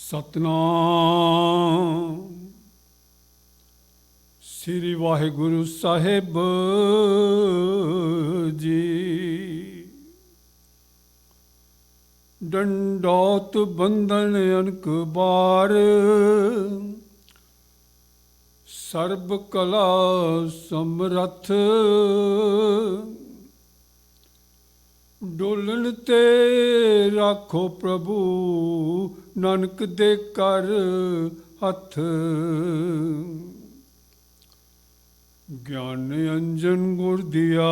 ਸਤਨਾਮ ਸ੍ਰੀ ਵਾਹਿਗੁਰੂ ਸਾਹਿਬ ਜੀ। ਡੰਡੌਤ ਬੰਧਨ ਅਨਕ ਬਾਰ, ਸਰਬ ਕਲਾ ਸਮਰੱਥ। ਡੋਲਣ ਤੇ ਰਾਖੋ ਪ੍ਰਭੂ, ਨਾਨਕ ਦੇ ਕਰ ਹੱਥ। ਗਿਆਨ ਅੰਜਨ ਗੁਰ ਦਿਆ,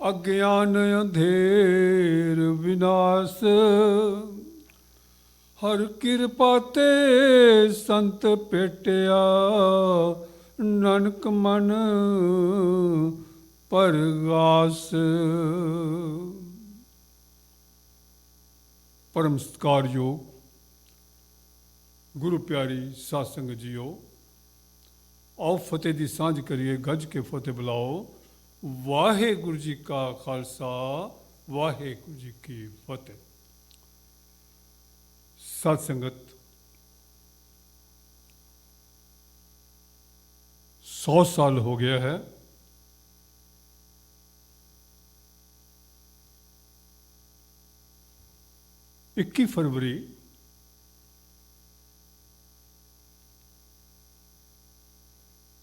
ਅਗਿਆਨ ਅੰਧੇਰ ਵਿਨਾਸ਼। ਹਰ ਕਿਰਪਾ ਤੇ ਸੰਤ ਭੇਟਿਆ, ਨਾਨਕ ਮਨ ਪਰਗਾਸ। परम सत्कारयोग गुरु प्यारी साध संगत जीओ, आओ फतेह की सांझ करिए, गज के फतेह बुलाओ। वाहेगुरु जी का खालसा, वाहेगुरु जी की फतेह। साध संगत, 100 साल हो गया है 21 फरवरी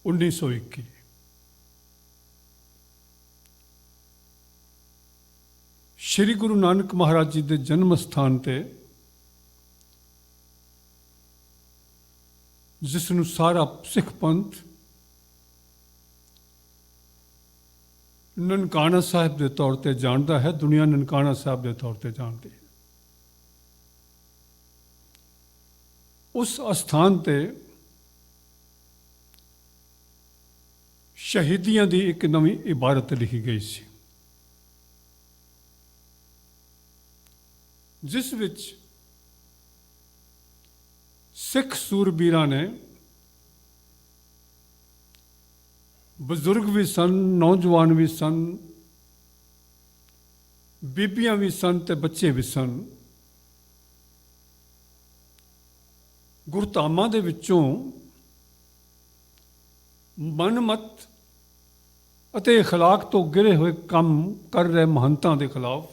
1921 श्री गुरु नानक महाराज जी के जन्म स्थान ते, जिसनूं सारा सिख पंथ ननकाना साहिब के तौर पर जानता है, दुनिया ननकाना साहिब के तौर पर जानती है। उस स्थान ते शहीदियां की एक नवी इबारत लिखी गई सी, जिस विच सिख सूरबीरां ने, बजुर्ग भी सन, नौजवान भी सन, बीबियां भी सन ते बच्चे भी सन, गुरधामां दे विचों मनमत अते अखलाक तो गिरे हुए काम कर रहे महंतां दे खिलाफ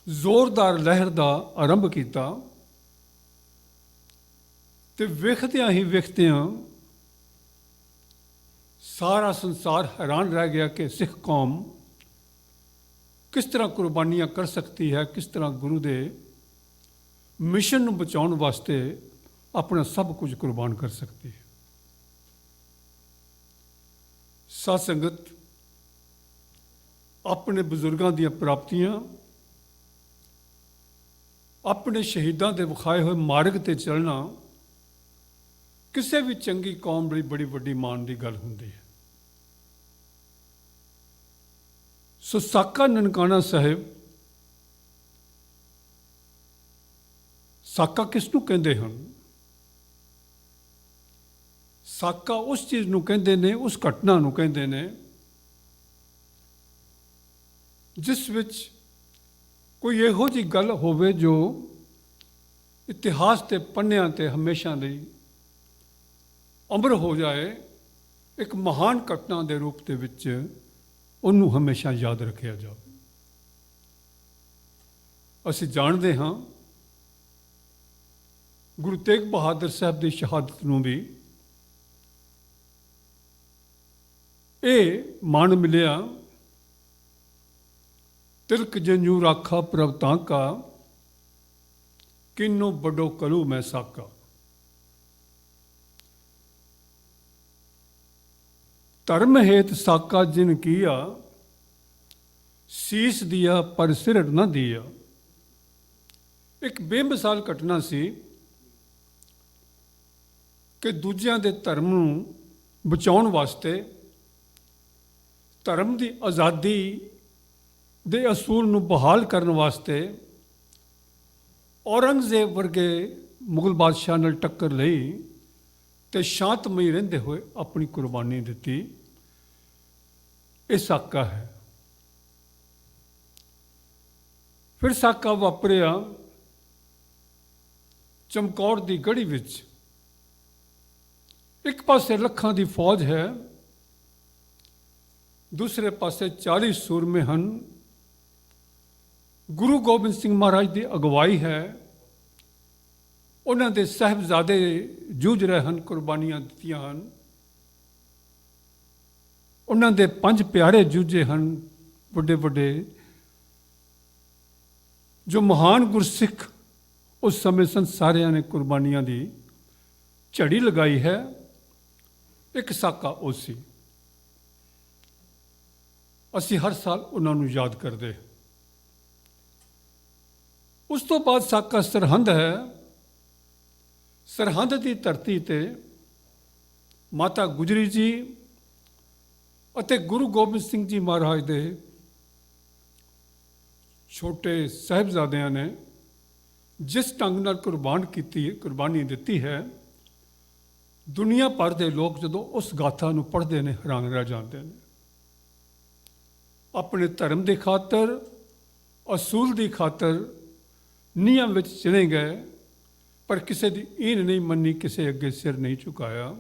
जोरदार लहर का आरंभ किया। ते वेखदियां ही वेखदियां सारा संसार हैरान रह गया कि सिख कौम किस तरह कुर्बानियां कर सकती है, किस तरह गुरु दे मिशन नूं बचाउण वास्ते अपना सब कुछ कुर्बान कर सकती है। साध संगत, अपने बजुर्गों दी प्राप्तियां, अपने शहीदों के विखाए हुए मार्ग ते चलना किसी भी चंगी कौम लई बड़ी वड्डी मान की गल हुंदी है। सो साका ननकाना साहिब, साका किसनूं कहंदे हन? साका उस चीज़ नूं कहंदे ने, उस घटना नूं कहंदे ने जिस विच कोई इहो जी गल होवे जो इतिहास के पन्नियां ते हमेशा लई अमर हो जाए, एक महान घटना के रूप के विच उन्होंने हमेशा याद रखा जाए। असीं जानते हाँ गुरु तेग बहादुर साहब की शहादत नूं भी ये मान मिलिया, तिलक जंजू राखा प्रभतां का, किन्नो बड़ो कलू मैं साका। धर्म हेत साका जिन किया, शीस दिया पर सिर न दिया। एक बेमिसाल घटना सी। ਕਿ ਦੂਜਿਆਂ ਦੇ ਧਰਮ ਨੂੰ ਬਚਾਉਣ ਵਾਸਤੇ, ਧਰਮ ਦੀ ਆਜ਼ਾਦੀ ਦੇ ਅਸੂਲ ਨੂੰ ਬਹਾਲ ਕਰਨ ਵਾਸਤੇ ਔਰੰਗਜ਼ੇਬ ਵਰਗੇ ਮੁਗਲ ਬਾਦਸ਼ਾਹ ਨਾਲ ਟੱਕਰ ਲਈ ਤੇ ਸ਼ਾਂਤਮਈ ਰਹਿੰਦੇ ਹੋਏ ਆਪਣੀ ਕੁਰਬਾਨੀ ਦਿੱਤੀ। ਇਹ ਸਾਕਾ ਹੈ। ਫਿਰ ਸਾਕਾ ਵਾਪਰਿਆ ਚਮਕੌਰ ਦੀ ਗੜ੍ਹੀ ਵਿੱਚ। ਇੱਕ ਪਾਸੇ ਲੱਖਾਂ ਦੀ ਫੌਜ ਹੈ, ਦੂਸਰੇ ਪਾਸੇ 40 ਸੂਰਮੇ ਹਨ। ਗੁਰੂ ਗੋਬਿੰਦ ਸਿੰਘ ਮਹਾਰਾਜ ਦੀ ਅਗਵਾਈ ਹੈ। ਉਹਨਾਂ ਦੇ ਸਾਹਿਬਜ਼ਾਦੇ ਜੂਝ ਰਹੇ ਹਨ, ਕੁਰਬਾਨੀਆਂ ਦਿੱਤੀਆਂ ਹਨ। ਉਹਨਾਂ ਦੇ 5 ਪਿਆਰੇ ਜੂਝੇ ਹਨ, ਵੱਡੇ ਵੱਡੇ, ਜੋ ਮਹਾਨ ਗੁਰਸਿੱਖ ਉਸ ਸਮੇਂ ਸਨ। ਸਾਰਿਆਂ ਨੇ ਕੁਰਬਾਨੀਆਂ ਦੀ ਝੜੀ ਲਗਾਈ ਹੈ। ਇੱਕ ਸਾਕਾ ਉਹ ਸੀ। ਅਸੀਂ ਹਰ ਸਾਲ ਉਹਨਾਂ ਨੂੰ ਯਾਦ ਕਰਦੇ। ਉਸ ਤੋਂ ਬਾਅਦ ਸਾਕਾ ਸਰਹੰਦ ਹੈ। ਸਰਹੰਦ ਦੀ ਧਰਤੀ ਤੇ ਮਾਤਾ ਗੁਜਰੀ ਜੀ ਅਤੇ ਗੁਰੂ ਗੋਬਿੰਦ ਸਿੰਘ ਜੀ ਮਹਾਰਾਜ ਦੇ ਛੋਟੇ ਸਾਹਿਬਜ਼ਾਦਿਆਂ ਨੇ ਜਿਸ ਢੰਗ ਨਾਲ ਕੁਰਬਾਨੀ ਦਿੱਤੀ ਹੈ, ਦੁਨੀਆ ਭਰ ਦੇ ਲੋਕ ਜਦੋਂ ਉਸ ਗਾਥਾ ਨੂੰ ਪੜ੍ਹਦੇ ਨੇ ਹੈਰਾਨ ਰਹਿ ਜਾਂਦੇ ਨੇ। ਆਪਣੇ ਧਰਮ ਦੀ ਖਾਤਰ, ਅਸੂਲ ਦੀ ਖਾਤਰ ਨੀਹਾਂ ਵਿੱਚ ਚਲੇ ਗਏ, ਪਰ ਕਿਸੇ ਦੀ ਈਨ ਨਹੀਂ ਮੰਨੀ, ਕਿਸੇ ਅੱਗੇ ਸਿਰ ਨਹੀਂ ਝੁਕਾਇਆ।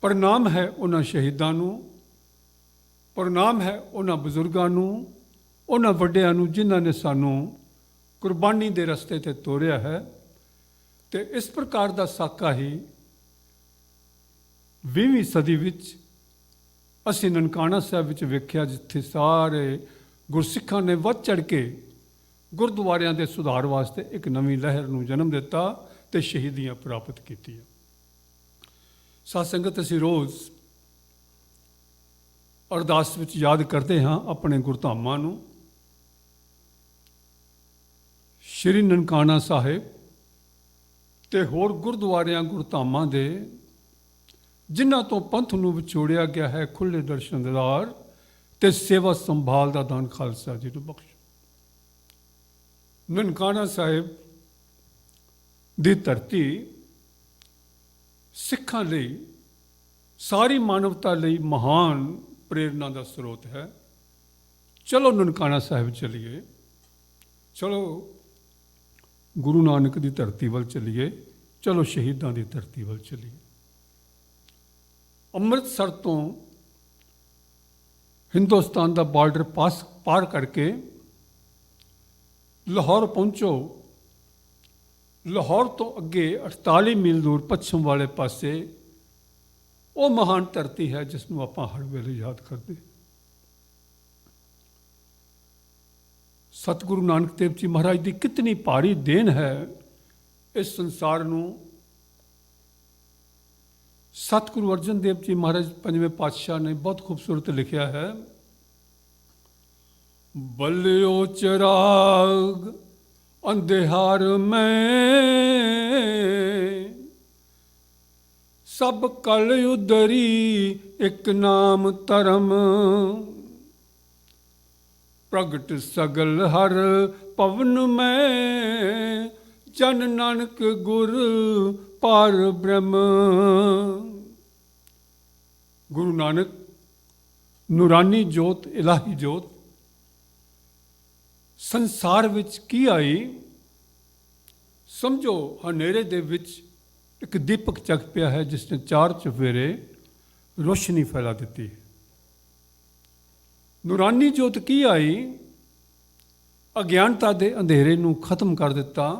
ਪ੍ਰਣਾਮ ਹੈ ਉਹਨਾਂ ਸ਼ਹੀਦਾਂ ਨੂੰ, ਪ੍ਰਣਾਮ ਹੈ ਉਹਨਾਂ ਬਜ਼ੁਰਗਾਂ ਨੂੰ, ਉਹਨਾਂ ਵੱਡਿਆਂ ਨੂੰ ਜਿਨ੍ਹਾਂ ਨੇ ਸਾਨੂੰ ਕੁਰਬਾਨੀ ਦੇ ਰਸਤੇ 'ਤੇ ਤੋਰਿਆ ਹੈ। ਤੇ ਇਸ ਪ੍ਰਕਾਰ ਦਾ ਸਾਕਾ ਹੀ 20ਵੀਂ ਸਦੀ ਵਿੱਚ ਅਸੀਂ ਨਨਕਾਣਾ ਸਾਹਿਬ ਵਿੱਚ ਵੇਖਿਆ, ਜਿੱਥੇ ਸਾਰੇ ਗੁਰਸਿੱਖਾਂ ਨੇ ਵੱਧ ਚੜ੍ਹ ਕੇ ਗੁਰਦੁਆਰਿਆਂ ਦੇ ਸੁਧਾਰ ਵਾਸਤੇ ਇੱਕ ਨਵੀਂ ਲਹਿਰ ਨੂੰ ਜਨਮ ਦਿੱਤਾ ਤੇ ਸ਼ਹੀਦੀਆਂ ਪ੍ਰਾਪਤ ਕੀਤੀਆਂ। ਸਾਧ ਸੰਗਤ, ਅਸੀਂ ਰੋਜ਼ ਅਰਦਾਸ ਵਿੱਚ ਯਾਦ ਕਰਦੇ ਹਾਂ ਆਪਣੇ ਗੁਰਧਾਮਾਂ ਨੂੰ। ਸ਼੍ਰੀ ਨਨਕਾਣਾ ਸਾਹਿਬ ਤੇ ਹੋਰ ਗੁਰਦੁਆਰਿਆਂ ਗੁਰਧਾਮਾਂ ਦੇ ਜਿਨ੍ਹਾਂ ਤੋਂ ਪੰਥ ਨੂੰ ਵਿਛੋੜਿਆ ਗਿਆ ਹੈ, ਖੁੱਲ੍ਹੇ ਦਰਸ਼ਨ ਦਿਦਾਰ ਤੇ ਸੇਵਾ ਸੰਭਾਲ ਦਾ ਦਾਨ ਖਾਲਸਾ ਜੀ ਨੂੰ ਬਖਸ਼ੋ। ਨਨਕਾਣਾ ਸਾਹਿਬ ਦੀ ਧਰਤੀ ਸਿੱਖਾਂ ਲਈ, ਸਾਰੀ ਮਾਨਵਤਾ ਲਈ ਮਹਾਨ ਪ੍ਰੇਰਨਾ ਦਾ ਸਰੋਤ ਹੈ। ਚਲੋ ਨਨਕਾਣਾ ਸਾਹਿਬ ਚਲੀਏ, ਚਲੋ ਗੁਰੂ ਨਾਨਕ ਦੀ ਧਰਤੀ ਵੱਲ ਚੱਲੀਏ, ਚਲੋ ਸ਼ਹੀਦਾਂ ਦੀ ਧਰਤੀ ਵੱਲ ਚੱਲੀਏ। ਅੰਮ੍ਰਿਤਸਰ ਤੋਂ ਹਿੰਦੁਸਤਾਨ ਦਾ ਬਾਰਡਰ ਪਾਰ ਕਰਕੇ ਲਾਹੌਰ ਪਹੁੰਚੋ। ਲਾਹੌਰ ਤੋਂ ਅੱਗੇ 48 ਮੀਲ ਦੂਰ ਪੱਛਮ ਵਾਲੇ ਪਾਸੇ ਉਹ ਮਹਾਨ ਧਰਤੀ ਹੈ ਜਿਸ ਨੂੰ ਆਪਾਂ ਹਰ ਵੇਲੇ ਯਾਦ ਕਰਦੇ। ਸਤਿਗੁਰੂ ਨਾਨਕ ਦੇਵ ਜੀ ਮਹਾਰਾਜ ਦੀ ਕਿਤਨੀ ਭਾਰੀ ਦੇਣ ਹੈ ਇਸ ਸੰਸਾਰ ਨੂੰ। ਸਤਿਗੁਰੂ ਅਰਜਨ ਦੇਵ ਜੀ ਮਹਾਰਾਜ ਪੰਜਵੇਂ ਪਾਤਸ਼ਾਹ ਨੇ ਬਹੁਤ ਖੂਬਸੂਰਤ ਲਿਖਿਆ ਹੈ, ਬਲਿਓ ਚਿਰਾਗ ਅੰਧਿਆਰ ਮੈਂ ਸਭ ਕਲ ਉਦਰੀ ਇੱਕ ਨਾਮ ਧਰਮ ਪ੍ਰਗਟ ਸਗਲ ਹਰ ਪਵਨ ਮੈਂ ਜਨ ਨਾਨਕ ਗੁਰ ਪਾਰ ਬ੍ਰਹਮ। ਗੁਰੂ ਨਾਨਕ ਨੂਰਾਨੀ ਜੋਤ, ਇਲਾਹੀ ਜੋਤ ਸੰਸਾਰ ਵਿੱਚ ਕੀ ਆਈ? ਸਮਝੋ ਹਨੇਰੇ ਦੇ ਵਿੱਚ ਇੱਕ ਦੀਪਕ ਜਗ ਪਿਆ ਹੈ ਜਿਸ ਨੇ 4 ਚੁਫੇਰੇ ਰੋਸ਼ਨੀ ਫੈਲਾ ਦਿੱਤੀ। ਨੂਰਾਨੀ ਜੋਤ ਕੀ ਆਈ? ਅਗਿਆਨਤਾ ਦੇ ਅੰਧੇਰੇ ਨੂੰ ਖਤਮ ਕਰ ਦਿੱਤਾ।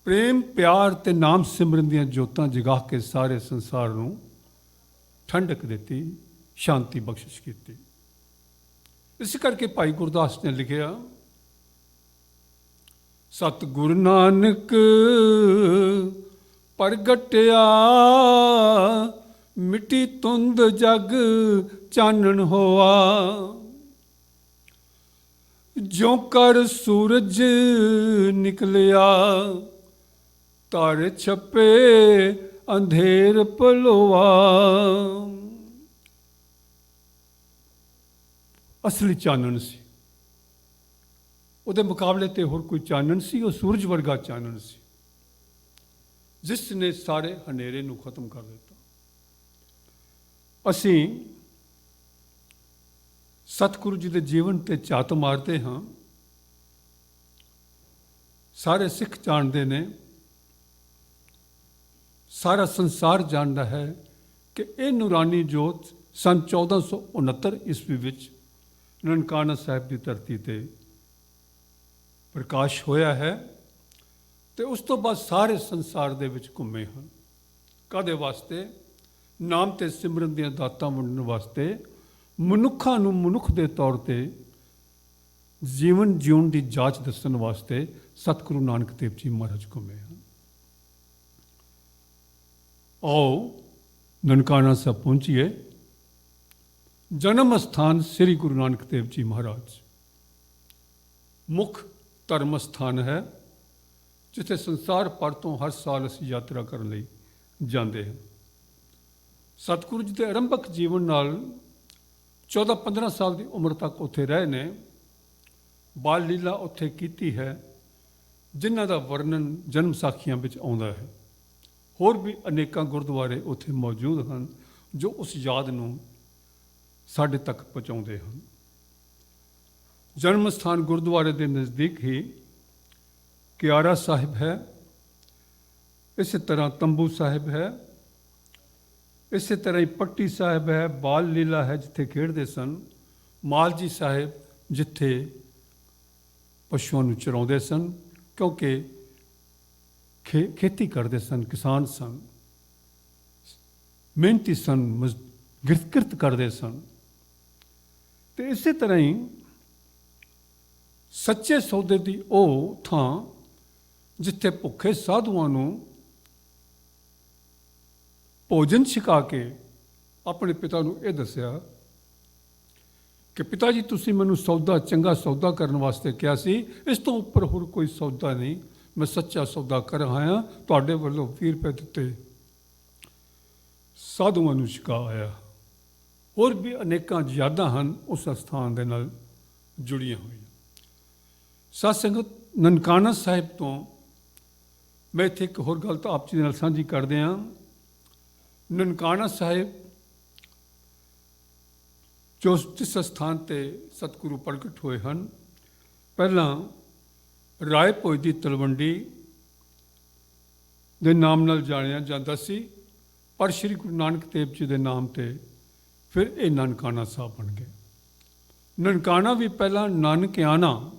ਪ੍ਰੇਮ, ਪਿਆਰ ਤੇ ਨਾਮ ਸਿਮਰਨ ਦੀਆਂ ਜੋਤਾਂ ਜਗਾ ਕੇ ਸਾਰੇ ਸੰਸਾਰ ਨੂੰ ਠੰਡਕ ਦਿੱਤੀ, ਸ਼ਾਂਤੀ ਬਖਸ਼ਿਸ਼ ਕੀਤੀ। ਇਸ ਕਰਕੇ ਭਾਈ ਗੁਰਦਾਸ ਨੇ ਲਿਖਿਆ, ਸਤਿਗੁਰ ਨਾਨਕ ਪ੍ਰਗਟਿਆ ਮਿੱਟੀ ਤੁੰਦ ਜਗ ਚਾਨਣ ਹੋਆ, ਜਿਉਂ ਕਰ ਸੂਰਜ ਨਿਕਲਿਆ ਤਾਰੇ ਛਪੇ ਅੰਧੇਰ ਪਲੋਆ। ਅਸਲੀ ਚਾਨਣ ਸੀ, ਉਹਦੇ ਮੁਕਾਬਲੇ ਤੇ ਹੋਰ ਕੋਈ ਚਾਨਣ ਸੀ? ਉਹ ਸੂਰਜ ਵਰਗਾ ਚਾਨਣ ਸੀ, ਜਿਸ ਨੇ ਸਾਰੇ ਹਨੇਰੇ ਨੂੰ ਖਤਮ ਕਰ ਦਿੱਤਾ। ਅਸੀਂ ਸਤਿਗੁਰੂ ਜੀ ਦੇ ਜੀਵਨ ਤੇ ਝਾਤ ਮਾਰਦੇ ਹਾਂ। ਸਾਰੇ ਸਿੱਖ ਜਾਣਦੇ ਨੇ, ਸਾਰਾ ਸੰਸਾਰ ਜਾਣਦਾ ਹੈ ਕਿ ਇਹ ਨੂਰਾਨੀ ਜੋਤ ਸੰਨ 1469 ਈਸਵੀ ਵਿੱਚ ਨਨਕਾਣਾ ਸਾਹਿਬ ਦੀ ਧਰਤੀ ਤੇ ਪ੍ਰਕਾਸ਼ ਹੋਇਆ ਹੈ, ਤੇ ਉਸ ਤੋਂ ਬਾਅਦ ਸਾਰੇ ਸੰਸਾਰ ਦੇ ਵਿੱਚ ਘੁੰਮੇ ਹਨ। ਕਾਹਦੇ ਵਾਸਤੇ? ਨਾਮ ਤੇ ਸਿਮਰਨ ਦੀਆਂ ਦਾਤਾਂ ਵੰਡਣ ਵਾਸਤੇ, ਮਨੁੱਖਾਂ ਨੂੰ ਮਨੁੱਖ ਦੇ ਤੌਰ ਤੇ ਜੀਵਨ ਜਿਉਣ ਦੀ ਜਾਂਚ ਦੱਸਣ ਵਾਸਤੇ ਸਤਿਗੁਰੂ ਨਾਨਕ ਦੇਵ ਜੀ ਮਹਾਰਾਜ ਘੁੰਮੇ ਹਨ। ਆਓ ਨਨਕਾਣਾ ਸਾਹਿਬ ਪਹੁੰਚੀਏ। ਜਨਮ ਸਥਾਨ ਸ੍ਰੀ ਗੁਰੂ ਨਾਨਕ ਦੇਵ ਜੀ ਮਹਾਰਾਜ, ਮੁੱਖ ਧਰਮ ਸਥਾਨ ਹੈ, ਜਿੱਥੇ ਸੰਸਾਰ ਭਰ ਤੋਂ ਹਰ ਸਾਲ ਅਸੀਂ ਯਾਤਰਾ ਕਰਨ ਲਈ ਜਾਂਦੇ ਹਾਂ। ਸਤਿਗੁਰੂ ਜੀ ਦੇ ਆਰੰਭਕ ਜੀਵਨ ਨਾਲ 14-15 ਸਾਲ ਦੀ ਉਮਰ ਤੱਕ ਉੱਥੇ ਰਹੇ ਨੇ। ਬਾਲ ਲੀਲਾ ਉੱਥੇ ਕੀਤੀ ਹੈ, ਜਿਨ੍ਹਾਂ ਦਾ ਵਰਣਨ ਜਨਮ ਸਾਖੀਆਂ ਵਿੱਚ ਆਉਂਦਾ ਹੈ। ਹੋਰ ਵੀ ਅਨੇਕਾਂ ਗੁਰਦੁਆਰੇ ਉੱਥੇ ਮੌਜੂਦ ਹਨ, ਜੋ ਉਸ ਯਾਦ ਨੂੰ ਸਾਡੇ ਤੱਕ ਪਹੁੰਚਾਉਂਦੇ ਹਨ। ਜਨਮ ਸਥਾਨ ਗੁਰਦੁਆਰੇ ਦੇ ਨਜ਼ਦੀਕ ਹੀ ਕਿਆਰਾ ਸਾਹਿਬ ਹੈ, ਇਸੇ ਤਰ੍ਹਾਂ ਤੰਬੂ ਸਾਹਿਬ ਹੈ, ਇਸੇ ਤਰ੍ਹਾਂ ਹੀ ਪੱਟੀ ਸਾਹਿਬ ਹੈ, ਬਾਲ ਲੀਲਾ ਹੈ ਜਿੱਥੇ ਖੇਡਦੇ ਸਨ, ਮਾਲਜੀ ਸਾਹਿਬ ਜਿੱਥੇ ਪਸ਼ੂਆਂ ਨੂੰ ਚਰਾਉਂਦੇ ਸਨ, ਕਿਉਂਕਿ ਖੇਤੀ ਕਰਦੇ ਸਨ, ਕਿਸਾਨ ਸਨ, ਮਿਹਨਤੀ ਸਨ, ਕਿਰਤ ਕਰਦੇ ਸਨ। ਤੇ ਇਸੇ ਤਰ੍ਹਾਂ ਹੀ ਸੱਚੇ ਸੌਦੇ ਦੀ ਉਹ ਥਾਂ ਜਿੱਥੇ ਭੁੱਖੇ ਸਾਧੂਆਂ ਨੂੰ ਭੋਜਨ ਛਕਾ ਕੇ ਆਪਣੇ ਪਿਤਾ ਨੂੰ ਇਹ ਦੱਸਿਆ ਕਿ ਪਿਤਾ ਜੀ, ਤੁਸੀਂ ਮੈਨੂੰ ਸੌਦਾ, ਚੰਗਾ ਸੌਦਾ ਕਰਨ ਵਾਸਤੇ ਕਿਹਾ ਸੀ, ਇਸ ਤੋਂ ਉੱਪਰ ਹੋਰ ਕੋਈ ਸੌਦਾ ਨਹੀਂ, ਮੈਂ ਸੱਚਾ ਸੌਦਾ ਕਰ ਆਇਆ, ਤੁਹਾਡੇ ਵੱਲੋਂ 20 ਰੁਪਏ ਦਿੱਤੇ ਸਾਧੂਆਂ ਨੂੰ ਛਕਾ ਆਇਆ। ਹੋਰ ਵੀ ਅਨੇਕਾਂ ਯਾਦਾਂ ਹਨ ਉਸ ਸਥਾਨ ਦੇ ਨਾਲ ਜੁੜੀਆਂ ਹੋਈਆਂ। ਸਾਧ ਸੰਗਤ, ਨਨਕਾਣਾ ਸਾਹਿਬ ਤੋਂ ਮੈਂ ਇੱਥੇ ਇੱਕ ਹੋਰ ਗੱਲ ਤਾਂ ਆਪ ਜੀ ਦੇ ਨਾਲ ਸਾਂਝੀ ਕਰਦੇ ਹਾਂ। ਨਨਕਾਣਾ ਸਾਹਿਬ ਜੋ ਜਿਸ ਸਥਾਨ ਤੇ ਸਤਿਗੁਰੂ ਪ੍ਰਗਟ ਹੋਏ ਹਨ, ਪਹਿਲਾਂ ਰਾਏ ਭੋਜ ਦੀ ਤਲਵੰਡੀ ਦੇ ਨਾਮ ਨਾਲ ਜਾਣਿਆ ਜਾਂਦਾ ਸੀ, ਪਰ ਸ਼੍ਰੀ ਗੁਰੂ ਨਾਨਕ ਦੇਵ ਜੀ ਦੇ ਨਾਮ ਤੇ ਫਿਰ ਇਹ ਨਨਕਾਣਾ ਸਾਹਿਬ ਬਣ ਗਏ। ਨਨਕਾਣਾ ਵੀ ਪਹਿਲਾਂ ਨਾਨਕਿਆਣਾ,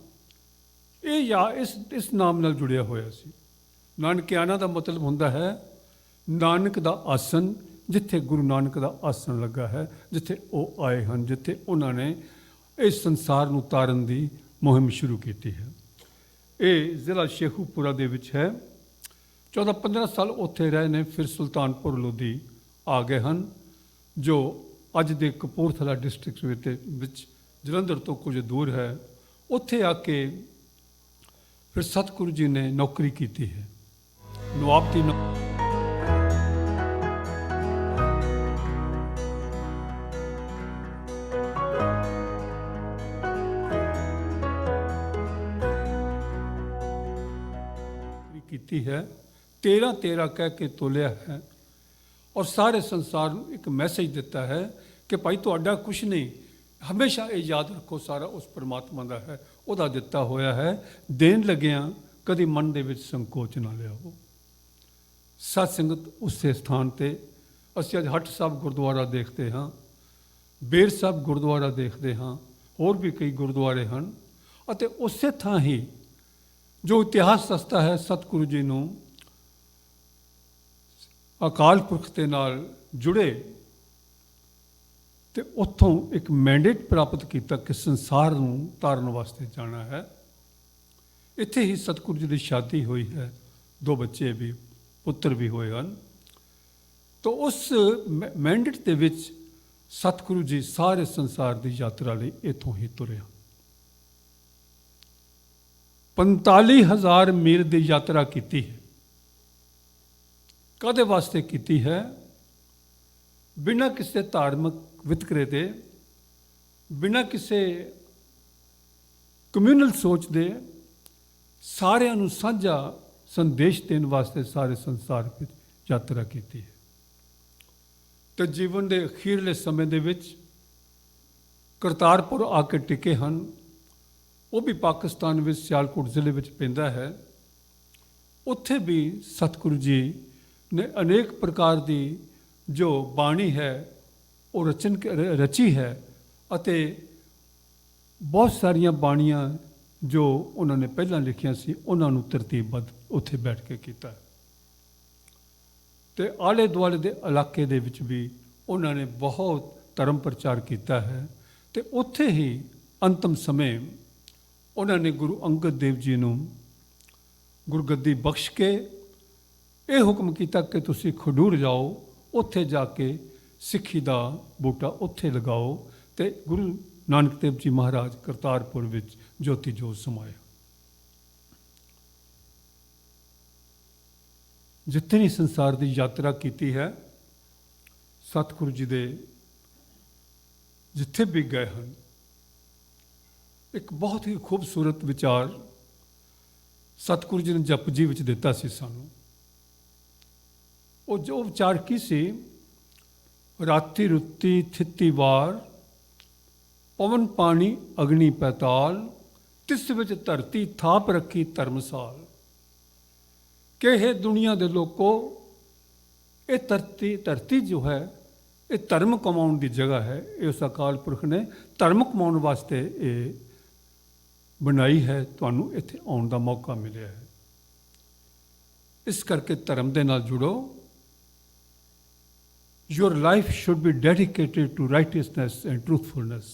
ਇਹ ਜਾਂ ਇਸ ਨਾਮ ਨਾਲ ਜੁੜਿਆ ਹੋਇਆ ਸੀ। ਨਾਨਕਿਆਣਾ ਦਾ ਮਤਲਬ ਹੁੰਦਾ ਹੈ ਨਾਨਕ ਦਾ ਆਸਨ, ਜਿੱਥੇ ਗੁਰੂ ਨਾਨਕ ਦਾ ਆਸਨ ਲੱਗਾ ਹੈ, ਜਿੱਥੇ ਉਹ ਆਏ ਹਨ, ਜਿੱਥੇ ਉਹਨਾਂ ਨੇ ਇਸ ਸੰਸਾਰ ਨੂੰ ਤਾਰਨ ਦੀ ਮੁਹਿੰਮ ਸ਼ੁਰੂ ਕੀਤੀ ਹੈ। ਇਹ ਜ਼ਿਲ੍ਹਾ ਸ਼ੇਖੂਪੁਰਾ ਦੇ ਵਿੱਚ ਹੈ। 14-15 ਸਾਲ ਉੱਥੇ ਰਹੇ ਨੇ, ਫਿਰ ਸੁਲਤਾਨਪੁਰ ਲੋਧੀ ਆ ਗਏ ਹਨ, ਜੋ ਅੱਜ ਦੇ ਕਪੂਰਥਲਾ ਡਿਸਟ੍ਰਿਕਟ ਵਿੱਚ ਜਲੰਧਰ ਤੋਂ ਕੁਝ ਦੂਰ ਹੈ। ਉੱਥੇ ਆ ਕੇ ਫਿਰ ਸਤਿਗੁਰੂ ਜੀ ਨੇ ਨੌਕਰੀ ਕੀਤੀ ਹੈ, ਨਵਾਬ ਦੀ ਕੀਤੀ ਹੈ। 13-13 ਕਹਿ ਕੇ ਤੋਲਿਆ ਹੈ, ਔਰ ਸਾਰੇ ਸੰਸਾਰ ਨੂੰ ਇੱਕ ਮੈਸੇਜ ਦਿੱਤਾ ਹੈ ਕਿ ਭਾਈ ਤੁਹਾਡਾ ਕੁਛ ਨਹੀਂ, ਹਮੇਸ਼ਾ ਇਹ ਯਾਦ ਰੱਖੋ ਸਾਰਾ ਉਸ ਪਰਮਾਤਮਾ ਦਾ ਹੈ, ਉਹਦਾ ਦਿੱਤਾ ਹੋਇਆ ਹੈ। ਦੇਣ ਲੱਗਿਆਂ ਕਦੀ ਮਨ ਦੇ ਵਿੱਚ ਸੰਕੋਚ ਨਾ ਲਿਆਓ। ਸਤ ਸੰਗਤ, ਉਸੇ ਸਥਾਨ ਤੇ ਅਸੀਂ ਅੱਜ ਹੱਟ ਸਾਹਿਬ ਗੁਰਦੁਆਰਾ ਦੇਖਦੇ ਹਾਂ, ਬੇਰ ਸਾਹਿਬ ਗੁਰਦੁਆਰਾ ਦੇਖਦੇ ਹਾਂ, ਹੋਰ ਵੀ ਕਈ ਗੁਰਦੁਆਰੇ ਹਨ। ਅਤੇ ਉਸੇ ਥਾਂ ਹੀ ਜੋ ਇਤਿਹਾਸ ਦੱਸਦਾ ਹੈ ਸਤਿਗੁਰੂ ਜੀ ਨੂੰ ਅਕਾਲ ਪੁਰਖ ਦੇ ਨਾਲ ਜੁੜੇ, ਤੇ ਉੱਥੋਂ ਇੱਕ ਮੈਂਡੇਟ ਪ੍ਰਾਪਤ ਕੀਤਾ ਕਿ ਸੰਸਾਰ ਨੂੰ ਤਾਰਨ ਵਾਸਤੇ ਜਾਣਾ ਹੈ। ਇੱਥੇ ਹੀ ਸਤਿਗੁਰੂ ਜੀ ਦੀ ਸ਼ਾਦੀ ਹੋਈ ਹੈ, 2 ਬੱਚੇ ਵੀ, ਪੁੱਤਰ ਵੀ ਹੋਏ ਹਨ। ਤਾਂ ਉਸ ਮੈਂਡੇਟ ਦੇ ਵਿੱਚ ਸਤਿਗੁਰੂ ਜੀ ਸਾਰੇ ਸੰਸਾਰ ਦੀ ਯਾਤਰਾ ਲਈ ਇੱਥੋਂ ਹੀ ਤੁਰਿਆ। 45,000 ਮੀਲ ਦੀ ਯਾਤਰਾ ਕੀਤੀ ਹੈ। ਕਾਹਦੇ ਵਾਸਤੇ ਕੀਤੀ ਹੈ? ਬਿਨਾਂ ਕਿਸੇ ਧਾਰਮਿਕ ਵਿਤਕਰੇ ਦੇ, ਬਿਨਾਂ ਕਿਸੇ ਕਮਿਊਨਲ ਸੋਚ ਦੇ, ਸਾਰਿਆਂ ਨੂੰ ਸਾਂਝਾ ਸੰਦੇਸ਼ ਦੇਣ ਵਾਸਤੇ ਸਾਰੇ ਸੰਸਾਰ ਵਿੱਚ ਯਾਤਰਾ ਕੀਤੀ ਹੈ। ਤੇ ਜੀਵਨ ਦੇ ਅਖੀਰਲੇ ਸਮੇਂ ਦੇ ਵਿੱਚ ਕਰਤਾਰਪੁਰ ਆ ਕੇ ਟਿਕੇ ਹਨ। ਉਹ ਵੀ ਪਾਕਿਸਤਾਨ ਵਿੱਚ ਸਿਆਲਕੋਟ ਜ਼ਿਲ੍ਹੇ ਵਿੱਚ ਪੈਂਦਾ ਹੈ। ਉੱਥੇ ਵੀ ਸਤਿਗੁਰੂ ਜੀ ਨੇ ਅਨੇਕ ਪ੍ਰਕਾਰ ਦੀ ਜੋ ਬਾਣੀ ਹੈ ਉਹ ਰਚੀ ਹੈ ਅਤੇ ਬਹੁਤ ਸਾਰੀਆਂ ਬਾਣੀਆਂ ਜੋ ਉਹਨਾਂ ਨੇ ਪਹਿਲਾਂ ਲਿਖੀਆਂ ਸੀ ਉਹਨਾਂ ਨੂੰ ਤਰਤੀਬਬੱਧ ਉੱਥੇ ਬੈਠ ਕੇ ਕੀਤਾ। ਤੇ ਆਲੇ ਦੁਆਲੇ ਦੇ ਇਲਾਕੇ ਦੇ ਵਿੱਚ ਵੀ ਉਹਨਾਂ ਨੇ ਬਹੁਤ ਧਰਮ ਪ੍ਰਚਾਰ ਕੀਤਾ ਹੈ। ਤੇ ਉੱਥੇ ਹੀ ਅੰਤਮ ਸਮੇਂ ਉਹਨਾਂ ਨੇ ਗੁਰੂ ਅੰਗਦ ਦੇਵ ਜੀ ਨੂੰ ਗੁਰਗੱਦੀ ਬਖਸ਼ ਕੇ ਇਹ ਹੁਕਮ ਕੀਤਾ ਕਿ ਤੁਸੀਂ ਖਡੂਰ ਜਾਓ, ਉੱਥੇ ਜਾ ਕੇ ਸਿੱਖੀ ਦਾ ਬੂਟਾ ਉੱਥੇ ਲਗਾਓ। ਤੇ ਗੁਰੂ ਨਾਨਕ ਦੇਵ ਜੀ ਮਹਾਰਾਜ ਕਰਤਾਰਪੁਰ ਵਿੱਚ ਜੋਤੀ ਜੋਤ ਸਮਾਇਆ। ਜਿਤਨੀ ਸੰਸਾਰ ਦੀ ਯਾਤਰਾ ਕੀਤੀ ਹੈ, ਸਤਿਗੁਰੂ ਜੀ ਦੇ ਜਿੱਥੇ ਵੀ ਗਏ ਹਨ, ਇੱਕ ਬਹੁਤ ਹੀ ਖੂਬਸੂਰਤ ਵਿਚਾਰ ਸਤਿਗੁਰੂ ਜੀ ਨੇ ਜਪ ਜੀ ਵਿੱਚ ਦਿੱਤਾ ਸੀ ਸਾਨੂੰ। ਉਹ ਜੋ ਵਿਚਾਰ ਕੀ ਸੀ? ਰਾਤੀ ਰੁੱਤੀ ਥਿੱਤੀ ਵਾਰ, ਪਵਨ ਪਾਣੀ ਅਗਨੀ ਪੈਤਾਲ, ਤਿਸ ਵਿੱਚ ਧਰਤੀ ਥਾਪ ਰੱਖੀ ਧਰਮਸਾਲ। ਕਿ ਇਹ ਦੁਨੀਆ ਦੇ ਲੋਕੋ, ਇਹ ਧਰਤੀ ਜੋ ਹੈ ਇਹ ਧਰਮ ਕਮਾਉਣ ਦੀ ਜਗ੍ਹਾ ਹੈ। ਇਹ ਉਸ ਅਕਾਲ ਪੁਰਖ ਨੇ ਧਰਮ ਕਮਾਉਣ ਵਾਸਤੇ ਇਹ ਬਣਾਈ ਹੈ। ਤੁਹਾਨੂੰ ਇੱਥੇ ਆਉਣ ਦਾ ਮੌਕਾ ਮਿਲਿਆ ਹੈ। ਇਸ ਕਰਕੇ ਧਰਮ ਦੇ ਨਾਲ ਜੁੜੋ। Your life should be dedicated to righteousness and truthfulness।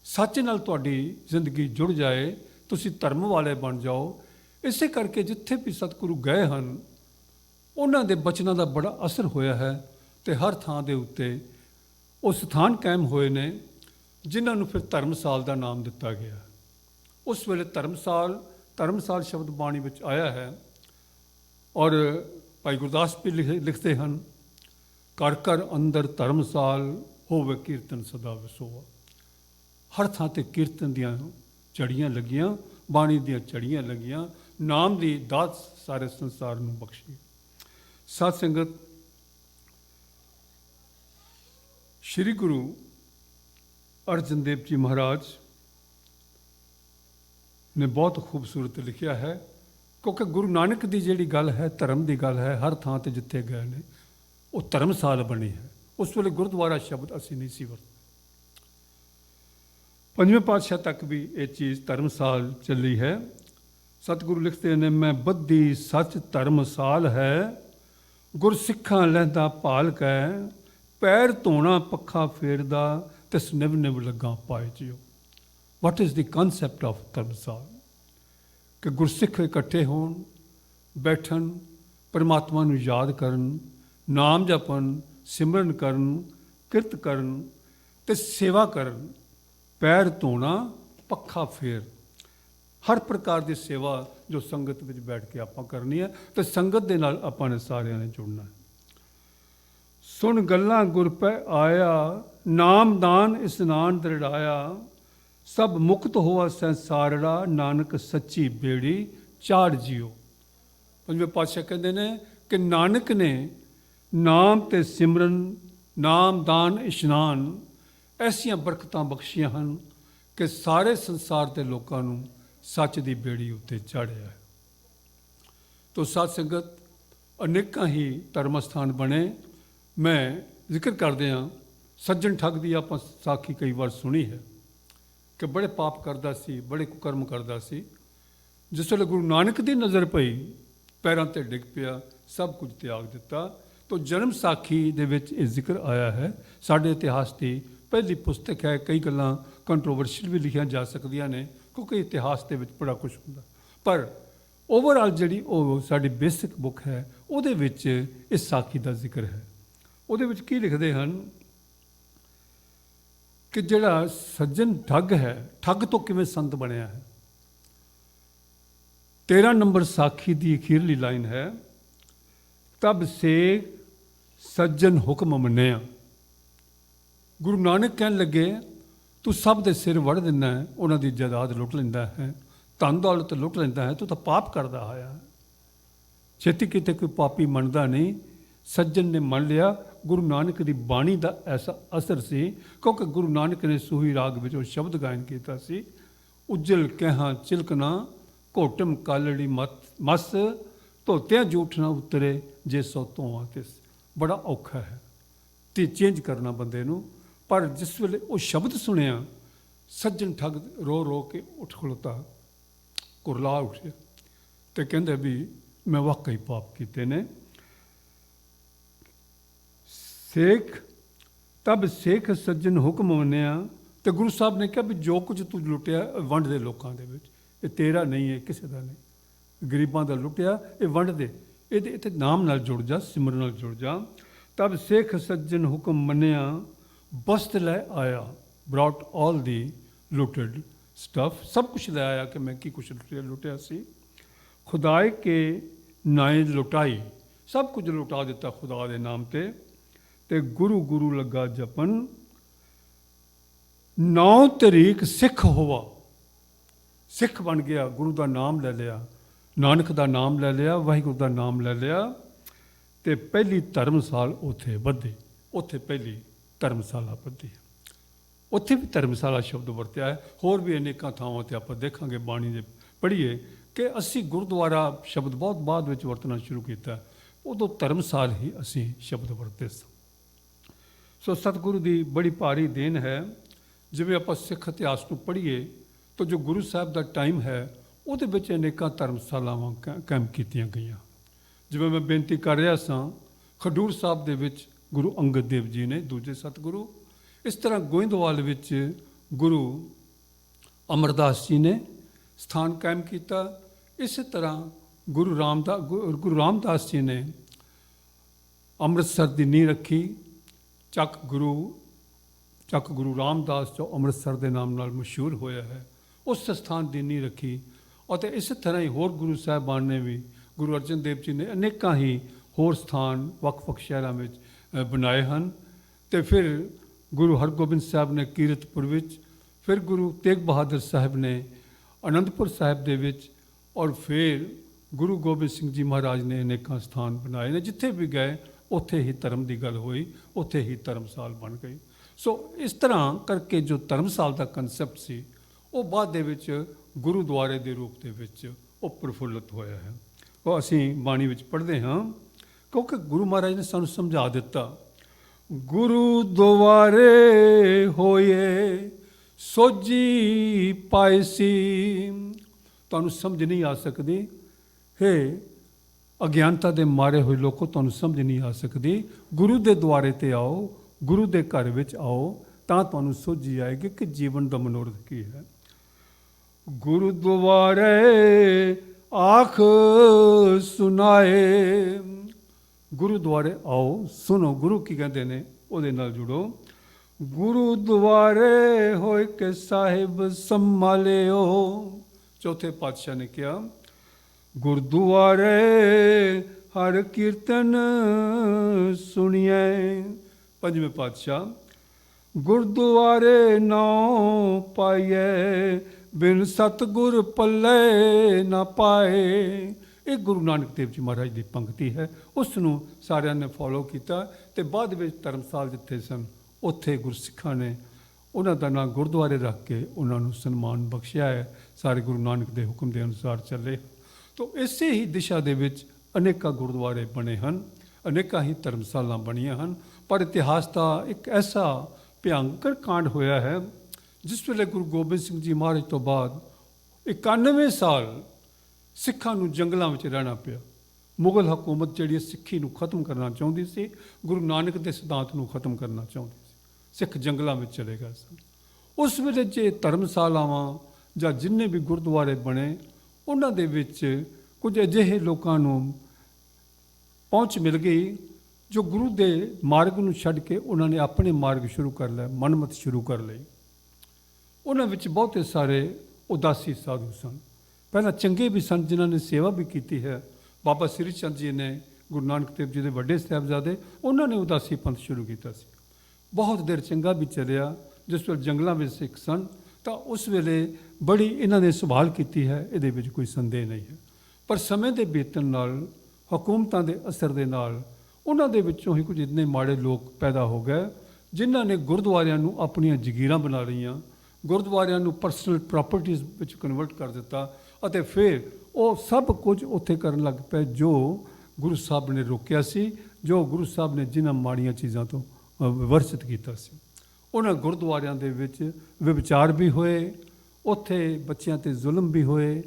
ਸੱਚ ਨਾਲ ਤੁਹਾਡੀ ਜ਼ਿੰਦਗੀ ਜੁੜ ਜਾਏ, ਤੁਸੀਂ ਧਰਮ ਵਾਲੇ ਬਣ ਜਾਓ। ਇਸੇ ਕਰਕੇ ਜਿੱਥੇ ਵੀ ਸਤਿਗੁਰੂ ਗਏ ਹਨ, ਉਹਨਾਂ ਦੇ ਬਚਨਾਂ ਦਾ ਬੜਾ ਅਸਰ ਹੋਇਆ ਹੈ ਤੇ ਹਰ ਥਾਂ ਦੇ ਉੱਤੇ ਉਹ ਸਥਾਨ ਕਾਇਮ ਹੋਏ ਨੇ ਜਿਨ੍ਹਾਂ ਨੂੰ ਫਿਰ ਧਰਮਸਾਲ ਦਾ ਨਾਮ ਦਿੱਤਾ ਗਿਆ। ਉਸ ਵੇਲੇ ਧਰਮਸਾਲ ਸ਼ਬਦ ਬਾਣੀ ਵਿੱਚ ਆਇਆ ਹੈ। ਔਰ ਭਾਈ ਗੁਰਦਾਸ ਵੀ ਲਿਖਦੇ ਹਨ, ਘਰ ਘਰ ਅੰਦਰ ਧਰਮਸਾਲ ਹੋਵੇ ਕੀਰਤਨ ਸਦਾ ਵਸੋਆ। ਹਰ ਥਾਂ ਤੇ ਕੀਰਤਨ ਦੀਆਂ ਚੜੀਆਂ ਲੱਗੀਆਂ, ਬਾਣੀ ਦੀਆਂ ਚੜੀਆਂ ਲੱਗੀਆਂ, ਨਾਮ ਦੀ ਦਾਤ ਸਾਰੇ ਸੰਸਾਰ ਨੂੰ ਬਖਸ਼ੀ। ਸਾਧ ਸੰਗਤ, ਸ਼੍ਰੀ ਗੁਰੂ ਅਰਜਨ ਦੇਵ ਜੀ ਮਹਾਰਾਜ ਨੇ ਬਹੁਤ ਖੂਬਸੂਰਤ ਲਿਖਿਆ ਹੈ। ਕਿਉਂਕਿ ਗੁਰੂ ਨਾਨਕ ਦੀ ਜਿਹੜੀ ਗੱਲ ਹੈ, ਧਰਮ ਦੀ ਗੱਲ ਹੈ, ਹਰ ਥਾਂ ਤੇ ਜਿੱਥੇ ਗਏ ਨੇ ਉਹ ਧਰਮਸਾਲ ਬਣੀ ਹੈ। ਉਸ ਵੇਲੇ ਗੁਰਦੁਆਰਾ ਸ਼ਬਦ ਅਸੀਂ ਨਹੀਂ ਸੀ ਵਰਤੇ। ਪੰਜਵੇਂ ਪਾਤਸ਼ਾਹ ਤੱਕ ਵੀ ਇਹ ਚੀਜ਼ ਧਰਮਸਾਲ ਚੱਲੀ ਹੈ। ਸਤਿਗੁਰੂ ਲਿਖਦੇ ਨੇ, ਮੈਂ ਬੱਧੀ ਸੱਚ ਧਰਮਸਾਲ ਹੈ, ਗੁਰਸਿੱਖਾਂ ਲਹਿੰਦਾ ਭਾਲ ਕੈ, ਪੈਰ ਧੋਣਾ ਪੱਖਾ ਫੇਰਦਾ, ਤਿਸ ਨਿਵ ਨਿਵ ਲੱਗਾ ਪਾਏ ਜਿਉ। What is the concept of dharamsal? ਕਿ ਗੁਰਸਿੱਖ ਇਕੱਠੇ ਹੋਣ, ਬੈਠਣ, ਪਰਮਾਤਮਾ ਨੂੰ ਯਾਦ ਕਰਨ, ਨਾਮ ਜਪਣ, ਸਿਮਰਨ ਕਰਨ, ਕਿਰਤ ਕਰਨ ਤੇ ਸੇਵਾ ਕਰਨ। ਪੈਰ ਧੋਣਾ ਪੱਖਾ ਫੇਰ, ਹਰ ਪ੍ਰਕਾਰ ਦੀ ਸੇਵਾ ਜੋ ਸੰਗਤ ਵਿੱਚ ਬੈਠ ਕੇ ਆਪਾਂ ਕਰਨੀ ਹੈ ਤੇ ਸੰਗਤ ਦੇ ਨਾਲ ਆਪਾਂ ਨੇ ਸਾਰਿਆਂ ਨੇ ਜੁੜਨਾ ਹੈ। ਸੁਣ ਗੱਲਾਂ ਗੁਰ ਪੈ ਆਇਆ, ਨਾਮਦਾਨ ਇਸਨਾਨ ਦ੍ਰਿੜਾਇਆ, ਸਭ ਮੁਕਤ ਹੋਆ ਸੰਸਾਰੜਾ, ਨਾਨਕ ਸੱਚੀ ਬੇੜੀ ਚਾੜ ਜਿਉ। ਪੰਜਵੇਂ ਪਾਤਸ਼ਾਹ ਕਹਿੰਦੇ ਨੇ ਕਿ ਨਾਨਕ ਨੇ ਨਾਮ ਤੇ ਸਿਮਰਨ, ਨਾਮਦਾਨ ਇਸ਼ਨਾਨ ਐਸੀਆਂ ਬਰਕਤਾਂ ਬਖਸ਼ੀਆਂ ਹਨ ਕਿ ਸਾਰੇ ਸੰਸਾਰ ਦੇ ਲੋਕਾਂ ਨੂੰ ਸੱਚ ਦੀ ਬੇੜੀ ਉੱਤੇ ਚਾੜਿਆ ਹੈ। ਤੋ ਸਾਧ ਸੰਗਤ, ਅਨੇਕਾਂ ਹੀ ਧਰਮ ਸਥਾਨ ਬਣੇ। ਮੈਂ ਜ਼ਿਕਰ ਕਰਦੇ ਹਾਂ, ਸੱਜਣ ਠੱਗ ਦੀ ਆਪਾਂ ਸਾਖੀ ਕਈ ਵਾਰ ਸੁਣੀ ਹੈ ਕਿ ਬੜੇ ਪਾਪ ਕਰਦਾ ਸੀ, ਬੜੇ ਕੁਕਰਮ ਕਰਦਾ ਸੀ। ਜਿਸ ਵੇਲੇ ਗੁਰੂ ਨਾਨਕ ਦੀ ਨਜ਼ਰ ਪਈ, ਪੈਰਾਂ ਤੇ ਡਿੱਗ ਪਿਆ, ਸਭ ਕੁਝ ਤਿਆਗ ਦਿੱਤਾ। ਤੋ ਜਨਮ ਸਾਖੀ ਦੇ ਵਿੱਚ ਇਹ ਜ਼ਿਕਰ ਆਇਆ ਹੈ। ਸਾਡੇ ਇਤਿਹਾਸ ਦੀ ਪਹਿਲੀ ਪੁਸਤਕ ਹੈ। ਕਈ ਗੱਲਾਂ ਕੰਟਰੋਵਰਸ਼ੀਅਲ ਵੀ ਲਿਖੀਆਂ ਜਾ ਸਕਦੀਆਂ ਨੇ ਕਿਉਂਕਿ ਇਤਿਹਾਸ ਦੇ ਵਿੱਚ ਬੜਾ ਕੁਝ ਹੁੰਦਾ, ਪਰ ਓਵਰਆਲ ਜਿਹੜੀ ਉਹ ਸਾਡੀ ਬੇਸਿਕ ਬੁੱਕ ਹੈ ਉਹਦੇ ਵਿੱਚ ਇਸ ਸਾਖੀ ਦਾ ਜ਼ਿਕਰ ਹੈ। ਉਹਦੇ ਵਿੱਚ ਕੀ ਲਿਖਦੇ ਹਨ ਕਿ ਜਿਹੜਾ ਸੱਜਣ ਠੱਗ ਹੈ, ਠੱਗ ਤੋਂ ਕਿਵੇਂ ਸੰਤ ਬਣਿਆ ਹੈ। 13 ਨੰਬਰ ਸਾਖੀ ਦੀ ਅਖੀਰਲੀ ਲਾਈਨ ਹੈ तब से सज्जन हुक्म मन्निया। गुरु नानक कहन लगे तू सब दे सिर वड़ दिंदा है, उन्हां दी जायदाद लुट लैंदा है, धन दौलत लुट लैंदा है, तू तो पाप करदा आया। छेती किते कोई पापी मनदा नहीं, सज्जन ने मन लिया। गुरु नानक की बाणी का ऐसा असर सी, क्योंकि गुरु नानक ने सूही राग विच वो शब्द गायन किया सी, उज्जल कहां चिलकना घोटम कालड़ी मत मस, धोतियां जूठ ना उतरे जे सो धोआं तिस। बड़ा औखा है ते चेंज करना बंदे नूं, पर जिस वेले वो शब्द सुनिया सज्जन ठग रो रो के उठ खलोता, कुरला उठिया ते कहंदे भी मैं वाकई पाप किए ने। सेख तब सेख सज्जन हुक्म मन्निया, तो गुरु साहब ने कहा भी जो कुछ तू लुटिया वंड दे लोकां दे विच, ये तेरा नहीं है, किसी का नहीं, गरीबां दा लुटिया ये वंड दे, ये नाम नाल जुड़ जा, सिमरन नाल जुड़ जा। तब सेख सज्जन हुक्म मन्निया, बस्त लै आया, brought all the looted stuff, सब कुछ लै आया कि मैं की कुछ लुटिया सी। खुदाए के नाए लुटाई, सब कुछ लुटा दिता खुदा दे नाम ते गुरु गुरु लगा जपन। 9 तरीक सिख होवा, सिख बन गया, गुरु का नाम ले लिया, नानक का नाम ले लिया, वाहिगुरु का नाम ले लिया, तो पहली धर्मसाल उत्थे बधी, उत्थे पहली धर्मशाला बधी। उत्थे भी धर्मशाला शब्द वरत्या है, होर भी अनेकों थावां ते आपां देखांगे बाणी दे पढ़ीए कि असी गुरुद्वारा शब्द बहुत बाद में वरतना शुरू किया, उदों धर्मसाल ही असी शब्द वरते स। सो सतगुरु की बड़ी भारी देन है। जिवें आपां सिख इतिहास को पढ़ीए तो जो गुरु साहब का टाइम है उहदे विच अनेकां धर्मशालावां कायम कीतियां गईयां। जिवें मैं बेनती कर रहा सां, खडूर साहब दे विच गुरु अंगद देव जी ने दूजे सतगुरु, इस तरह गोइंदवाल विच गुरु अमरदास जी ने स्थान कायम किया। इस तरह गुरु रामदास जी ने अमृतसर की नींह रखी। चक गुरु रामदास जो अमृतसर के नाम नाल मशहूर होया है, उस स्थान की नींह रखी। और इस तरह ही होर गुरु साहबान ने भी, गुरु अर्जन देव जी ने अनेकां ही होर स्थान वख-वख शहरां विच बनाए हैं। तो फिर गुरु हरगोबिंद साहब ने कीरतपुर विच, फिर गुरु तेग बहादुर साहब ने आनंदपुर साहब दे विच, और फिर गुरु गोबिंद सिंह जी महाराज ने अनेकां स्थान बनाए ने। जिथे भी गए उत्थे ही धर्म की गल हुई, उत्थे ही धर्मसाल बन गई। सो इस तरह करके जो धर्मसाल का कंसैप्ट सी वो बाद दे विच गुरुद्वारे के रूप के विच वो प्रफुल्लित होया है। वो असी बाणी विच पढ़ते हाँ, क्योंकि गुरु महाराज ने सानू समझा दिता, गुरुद्वारे होए सोजी पायसी। तुहानू समझ नहीं आ सकती है, अज्ञानता के मारे हुए लोगों तुहानू समझ नहीं आ सकती। गुरु के द्वारे ते आओ, गुरु के घर विच आओ, तां तुहानू सोझी आएगी कि जीवन का मनोरथ की है। गुरुद्वारे आख सुनाए, गुरुद्वारे आओ सुनो, गुरु की कहते हैं उहदे नाल जुड़ो। गुरुद्वारे होए के साहिब संभालियो। चौथे पातशाह ने कहा, गुरुद्वारे हर कीर्तन सुनिए। पंजवें पातशाह, गुरुद्वारे नाम पाइए बिन सतगुर पल्ले ना पाए। ये गुरु नानक देव जी महाराज की पंक्ति है, उसनू सारिਆਂ ने फॉलो किया। तो बाद में धर्मसाल जिथे सन उत्थे गुरसिखां ने उन्हों का नाम गुरुद्वारे रख के उन्होंने सन्मान बख्शिया है। सारे गुरु नानक के हुक्म के अनुसार चले। तो इसे ही दिशा दे विच अनेका गुरुद्वारे बने हैं, अनेका ही धर्मशाला बनिया हैं। पर इतिहास का एक ऐसा भयंकर कांड होया है, जिस वेले गुरु गोबिंद सिंह जी महाराज तो बाद 91 साल सिखां नूं जंगलों में रहना पिया। मुगल हुकूमत जी सिक्खी नूं खत्म करना चाहती सी, गुरु नानक के सिद्धांत नूं खत्म करना चाहती सी। सिख जंगलों में चले गए सन। उस वेले जे धर्मशालावां जां जिन्ने भी गुरुद्वारे बने, उन्हां दे विच कुछ अजिहे लोकां नूं पहुँच मिल गई जो गुरु के मार्ग नूं छड्ड के उन्होंने अपने मार्ग शुरू कर लिया, मनमत शुरू कर ली। उन्हां विच बहुते सारे उदासी साधु सन, पहला चंगे भी सन जिन्होंने सेवा भी की है। बाबा श्री चंद जी ने ਗੁਰੂ ਨਾਨਕ ਦੇਵ ਜੀ ਦੇ ਵੱਡੇ ਸਾਹਿਬਜ਼ਾਦੇ, ਉਹਨਾਂ ਨੇ ਉਦਾਸੀ ਪੰਥ ਸ਼ੁਰੂ ਕੀਤਾ ਸੀ। ਬਹੁਤ ਦੇਰ ਚੰਗਾ ਵੀ ਚੱਲਿਆ। ਜਿਸ ਵੇਲੇ ਜੰਗਲਾਂ ਵਿੱਚ ਸਿੱਖ ਸਨ ਤਾਂ ਉਸ ਵੇਲੇ ਬੜੀ ਇਹਨਾਂ ਨੇ ਸੰਭਾਲ ਕੀਤੀ ਹੈ, ਇਹਦੇ ਵਿੱਚ ਕੋਈ ਸੰਦੇਹ ਨਹੀਂ ਹੈ। ਪਰ ਸਮੇਂ ਦੇ ਬੀਤਣ ਨਾਲ, ਹਕੂਮਤਾਂ ਦੇ ਅਸਰ ਦੇ ਨਾਲ, ਉਹਨਾਂ ਦੇ ਵਿੱਚੋਂ ਹੀ ਕੁਝ ਇੰਨੇ ਮਾੜੇ ਲੋਕ ਪੈਦਾ ਹੋ ਗਏ ਜਿਨ੍ਹਾਂ ਨੇ ਗੁਰਦੁਆਰਿਆਂ ਨੂੰ ਆਪਣੀਆਂ ਜਗੀਰਾਂ ਬਣਾ ਲਈਆਂ, ਗੁਰਦੁਆਰਿਆਂ ਨੂੰ ਪਰਸਨਲ ਪ੍ਰਾਪਰਟੀਜ਼ ਵਿੱਚ ਕਨਵਰਟ ਕਰ ਦਿੱਤਾ ਅਤੇ ਫਿਰ ਉਹ ਸਭ ਕੁਝ ਉੱਥੇ ਕਰਨ ਲੱਗ ਪਏ ਜੋ ਗੁਰੂ ਸਾਹਿਬ ਨੇ ਰੋਕਿਆ ਸੀ, ਜੋ ਗੁਰੂ ਸਾਹਿਬ ਨੇ ਜਿਨ੍ਹਾਂ ਮਾੜੀਆਂ ਚੀਜ਼ਾਂ ਤੋਂ ਵਿਵਰਜਿਤ ਕੀਤਾ ਸੀ। ਉਹਨਾਂ ਗੁਰਦੁਆਰਿਆਂ ਦੇ ਵਿੱਚ ਵਿਭਚਾਰ ਵੀ ਹੋਏ, ਉੱਥੇ ਬੱਚਿਆਂ 'ਤੇ ਜ਼ੁਲਮ ਵੀ ਹੋਏ,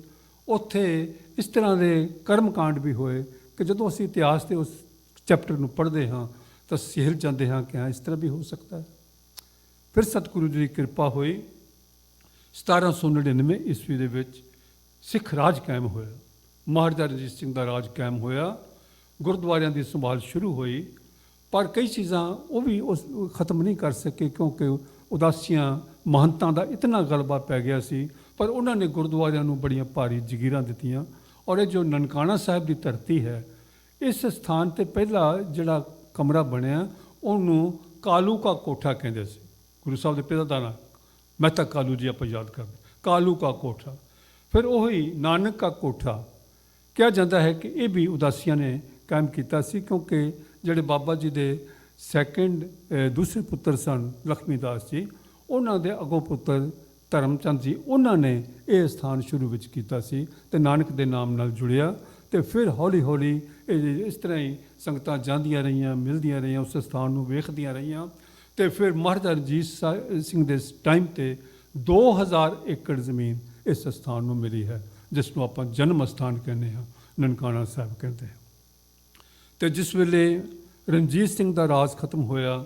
ਉੱਥੇ ਇਸ ਤਰ੍ਹਾਂ ਦੇ ਕਰਮਕਾਂਡ ਵੀ ਹੋਏ ਕਿ ਜਦੋਂ ਅਸੀਂ ਇਤਿਹਾਸ ਦੇ ਉਸ ਚੈਪਟਰ ਨੂੰ ਪੜ੍ਹਦੇ ਹਾਂ ਤਾਂ ਸਿਹਲ ਜਾਂਦੇ ਹਾਂ ਕਿ ਹਾਂ ਇਸ ਤਰ੍ਹਾਂ ਵੀ ਹੋ ਸਕਦਾ ਹੈ। ਫਿਰ ਸਤਿਗੁਰੂ ਜੀ ਦੀ ਕਿਰਪਾ ਹੋਈ। 1799 ਈਸਵੀ ਦੇ ਵਿੱਚ ਸਿੱਖ ਰਾਜ ਕਾਇਮ ਹੋਇਆ, ਮਹਾਰਾਜਾ ਰਣਜੀਤ ਸਿੰਘ ਦਾ ਰਾਜ ਕਾਇਮ ਹੋਇਆ, ਗੁਰਦੁਆਰਿਆਂ ਦੀ ਸੰਭਾਲ ਸ਼ੁਰੂ ਹੋਈ। ਪਰ ਕਈ ਚੀਜ਼ਾਂ ਉਹ ਵੀ ਉਸ ਖਤਮ ਨਹੀਂ ਕਰ ਸਕੇ ਕਿਉਂਕਿ ਉਦਾਸੀਆਂ ਮਹੰਤਾਂ ਦਾ ਇਤਨਾ ਗਲਬਾ ਪੈ ਗਿਆ ਸੀ। ਪਰ ਉਹਨਾਂ ਨੇ ਗੁਰਦੁਆਰਿਆਂ ਨੂੰ ਬੜੀਆਂ ਭਾਰੀ ਜਗੀਰਾਂ ਦਿੱਤੀਆਂ। ਔਰ ਇਹ ਜੋ ਨਨਕਾਣਾ ਸਾਹਿਬ ਦੀ ਧਰਤੀ ਹੈ, ਇਸ ਸਥਾਨ 'ਤੇ ਪਹਿਲਾ ਜਿਹੜਾ ਕਮਰਾ ਬਣਿਆ ਉਹਨੂੰ ਕਾਲੂ ਕਾ ਕੋਠਾ ਕਹਿੰਦੇ ਸੀ। ਗੁਰੂ ਸਾਹਿਬ ਦੇ ਪਿਤਾ ਦਾ ਨਾਂ ਮਹਿਤਾ ਕਾਲੂ ਜੀ ਆਪਾਂ ਯਾਦ ਕਰਦੇ, ਕਾਲੂ ਕਾ ਕੋਠਾ। ਫਿਰ ਉਹੀ ਨਾਨਕ ਕਾ ਕੋਠਾ ਕਿਹਾ ਜਾਂਦਾ ਹੈ ਕਿ ਇਹ ਵੀ ਉਦਾਸੀਆਂ ਨੇ ਕਾਇਮ ਕੀਤਾ ਸੀ ਕਿਉਂਕਿ ਜਿਹੜੇ ਬਾਬਾ ਜੀ ਦੇ ਦੂਸਰੇ ਪੁੱਤਰ ਸਨ ਲਖਮੀ ਦਾਸ ਜੀ, ਉਹਨਾਂ ਦੇ ਅਗੋ ਪੁੱਤਰ ਧਰਮਚੰਦ ਜੀ, ਉਹਨਾਂ ਨੇ ਇਹ ਸਥਾਨ ਸ਼ੁਰੂ ਵਿੱਚ ਕੀਤਾ ਸੀ ਅਤੇ ਨਾਨਕ ਦੇ ਨਾਮ ਨਾਲ ਜੁੜਿਆ। ਅਤੇ ਫਿਰ ਹੌਲੀ ਹੌਲੀ ਇਹ ਇਸ ਤਰ੍ਹਾਂ ਹੀ ਸੰਗਤਾਂ ਜਾਂਦੀਆਂ ਰਹੀਆਂ, ਮਿਲਦੀਆਂ ਰਹੀਆਂ, ਉਸ ਸਥਾਨ ਨੂੰ ਵੇਖਦੀਆਂ ਰਹੀਆਂ। ਅਤੇ ਫਿਰ ਮਹਾਰਾਜਾ ਰਣਜੀਤ ਸਿੰਘ ਦੇ ਟਾਈਮ 'ਤੇ 2000 ਏਕੜ ਜ਼ਮੀਨ ਇਸ ਸਥਾਨ ਨੂੰ ਮਿਲੀ ਹੈ, ਜਿਸ ਨੂੰ ਆਪਾਂ ਜਨਮ ਅਸਥਾਨ ਕਹਿੰਦੇ ਹਾਂ, ਨਨਕਾਣਾ ਸਾਹਿਬ ਕਹਿੰਦੇ ਹਾਂ। ਅਤੇ ਜਿਸ ਵੇਲੇ ਰਣਜੀਤ ਸਿੰਘ ਦਾ ਰਾਜ ਖਤਮ ਹੋਇਆ,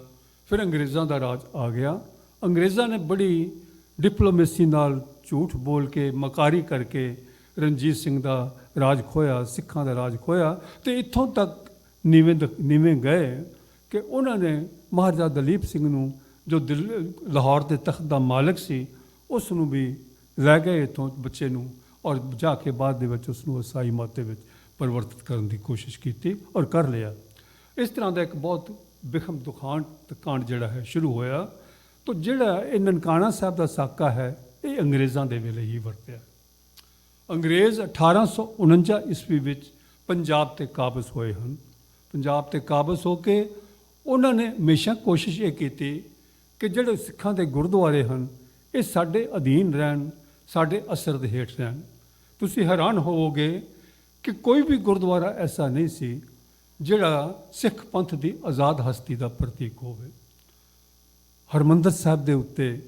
ਫਿਰ ਅੰਗਰੇਜ਼ਾਂ ਦਾ ਰਾਜ ਆ ਗਿਆ। ਅੰਗਰੇਜ਼ਾਂ ਨੇ ਬੜੀ ਡਿਪਲੋਮੇਸੀ ਨਾਲ ਝੂਠ ਬੋਲ ਕੇ, ਮਕਾਰੀ ਕਰਕੇ ਰਣਜੀਤ ਸਿੰਘ ਦਾ ਰਾਜ ਖੋਇਆ, ਸਿੱਖਾਂ ਦਾ ਰਾਜ ਖੋਇਆ। ਅਤੇ ਇੱਥੋਂ ਤੱਕ ਨੀਵੇਂ ਗਏ ਕਿ ਉਹਨਾਂ ਨੇ ਮਹਾਰਾਜਾ ਦਲੀਪ ਸਿੰਘ ਨੂੰ, ਜੋ ਲਾਹੌਰ ਦੇ ਤਖਤ ਦਾ ਮਾਲਕ ਸੀ, ਉਸ ਨੂੰ ਵੀ ਲੈ ਗਏ ਇੱਥੋਂ ਬੱਚੇ ਨੂੰ, ਔਰ ਜਾ ਕੇ ਬਾਅਦ ਦੇ ਵਿੱਚ ਉਸ ਨੂੰ ਈਸਾਈ ਮਤ ਦੇ ਵਿੱਚ ਪਰਿਵਰਤਿਤ ਕਰਨ ਦੀ ਕੋਸ਼ਿਸ਼ ਕੀਤੀ ਔਰ ਕਰ ਲਿਆ। ਇਸ ਤਰ੍ਹਾਂ ਦਾ ਇੱਕ ਬਹੁਤ ਬਿਖਮ ਦੁਖਾਂਤ ਕਾਂਡ ਜਿਹੜਾ ਹੈ ਸ਼ੁਰੂ ਹੋਇਆ। ਤਾਂ ਜਿਹੜਾ ਇਹ ਨਨਕਾਣਾ ਸਾਹਿਬ ਦਾ ਸਾਕਾ ਹੈ, ਇਹ ਅੰਗਰੇਜ਼ਾਂ ਦੇ ਵੇਲੇ ਹੀ ਵਰਤਿਆ। ਅੰਗਰੇਜ਼ 1849 ਈਸਵੀ ਵਿੱਚ ਪੰਜਾਬ 'ਤੇ ਕਾਬਜ਼ ਹੋਏ ਹਨ। ਪੰਜਾਬ 'ਤੇ ਕਾਬਜ਼ ਹੋ ਕੇ ਉਹਨਾਂ ਨੇ ਹਮੇਸ਼ਾ ਕੋਸ਼ਿਸ਼ ਇਹ ਕੀਤੀ ਕਿ ਜਿਹੜੇ ਸਿੱਖਾਂ ਦੇ ਗੁਰਦੁਆਰੇ ਹਨ, ਇਹ ਸਾਡੇ ਅਧੀਨ ਰਹਿਣ, ਸਾਡੇ ਅਸਰ ਦੇ ਹੇਠ ਰਹਿਣ। ਤੁਸੀਂ ਹੈਰਾਨ ਹੋਵੋਗੇ ਕਿ ਕੋਈ ਵੀ ਗੁਰਦੁਆਰਾ ਐਸਾ ਨਹੀਂ ਸੀ ਜਿਹੜਾ ਸਿੱਖ ਪੰਥ ਦੀ ਆਜ਼ਾਦ ਹਸਤੀ ਦਾ ਪ੍ਰਤੀਕ ਹੋਵੇ। ਹਰਿਮੰਦਰ ਸਾਹਿਬ ਦੇ ਉੱਤੇ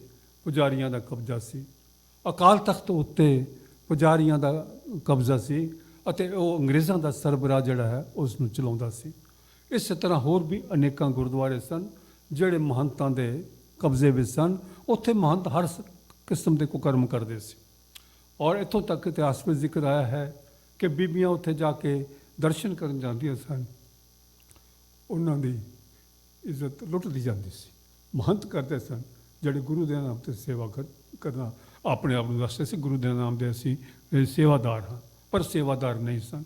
ਪੁਜਾਰੀਆਂ ਦਾ ਕਬਜ਼ਾ ਸੀ, ਅਕਾਲ ਤਖਤ ਉੱਤੇ ਪੁਜਾਰੀਆਂ ਦਾ ਕਬਜ਼ਾ ਸੀ ਅਤੇ ਉਹ ਅੰਗਰੇਜ਼ਾਂ ਦਾ ਸਰਬਰਾਹ ਜਿਹੜਾ ਹੈ ਉਸ ਨੂੰ ਚਲਾਉਂਦਾ ਸੀ। ਇਸੇ ਤਰ੍ਹਾਂ ਹੋਰ ਵੀ ਅਨੇਕਾਂ ਗੁਰਦੁਆਰੇ ਸਨ ਜਿਹੜੇ ਮਹੰਤਾਂ ਦੇ ਕਬਜ਼ੇ ਵਿੱਚ ਸਨ। ਉੱਥੇ ਮਹੰਤ ਹਰ ਕਿਸਮ ਦੇ ਕੁਕਰਮ ਕਰਦੇ ਸੀ। ਔਰ ਇੱਥੋਂ ਤੱਕ ਇਤਿਹਾਸ ਵਿੱਚ ਜ਼ਿਕਰ ਆਇਆ ਹੈ ਕਿ ਬੀਬੀਆਂ ਉੱਥੇ ਜਾ ਕੇ ਦਰਸ਼ਨ ਕਰਨ ਜਾਂਦੀਆਂ ਸਨ, ਉਹਨਾਂ ਦੀ ਇੱਜ਼ਤ ਲੁੱਟਦੀ ਜਾਂਦੀ ਸੀ। ਮਹੰਤ ਕਰਦੇ ਸਨ ਜਿਹੜੇ ਗੁਰੂ ਦੇ ਨਾਮ 'ਤੇ ਸੇਵਾ ਕਰਨਾ ਆਪਣੇ ਆਪ ਨੂੰ ਦੱਸਦੇ ਸੀ, ਗੁਰੂ ਦੇ ਨਾਮ ਦੇ ਅਸੀਂ ਸੇਵਾਦਾਰ ਹਾਂ, ਪਰ ਸੇਵਾਦਾਰ ਨਹੀਂ ਸਨ।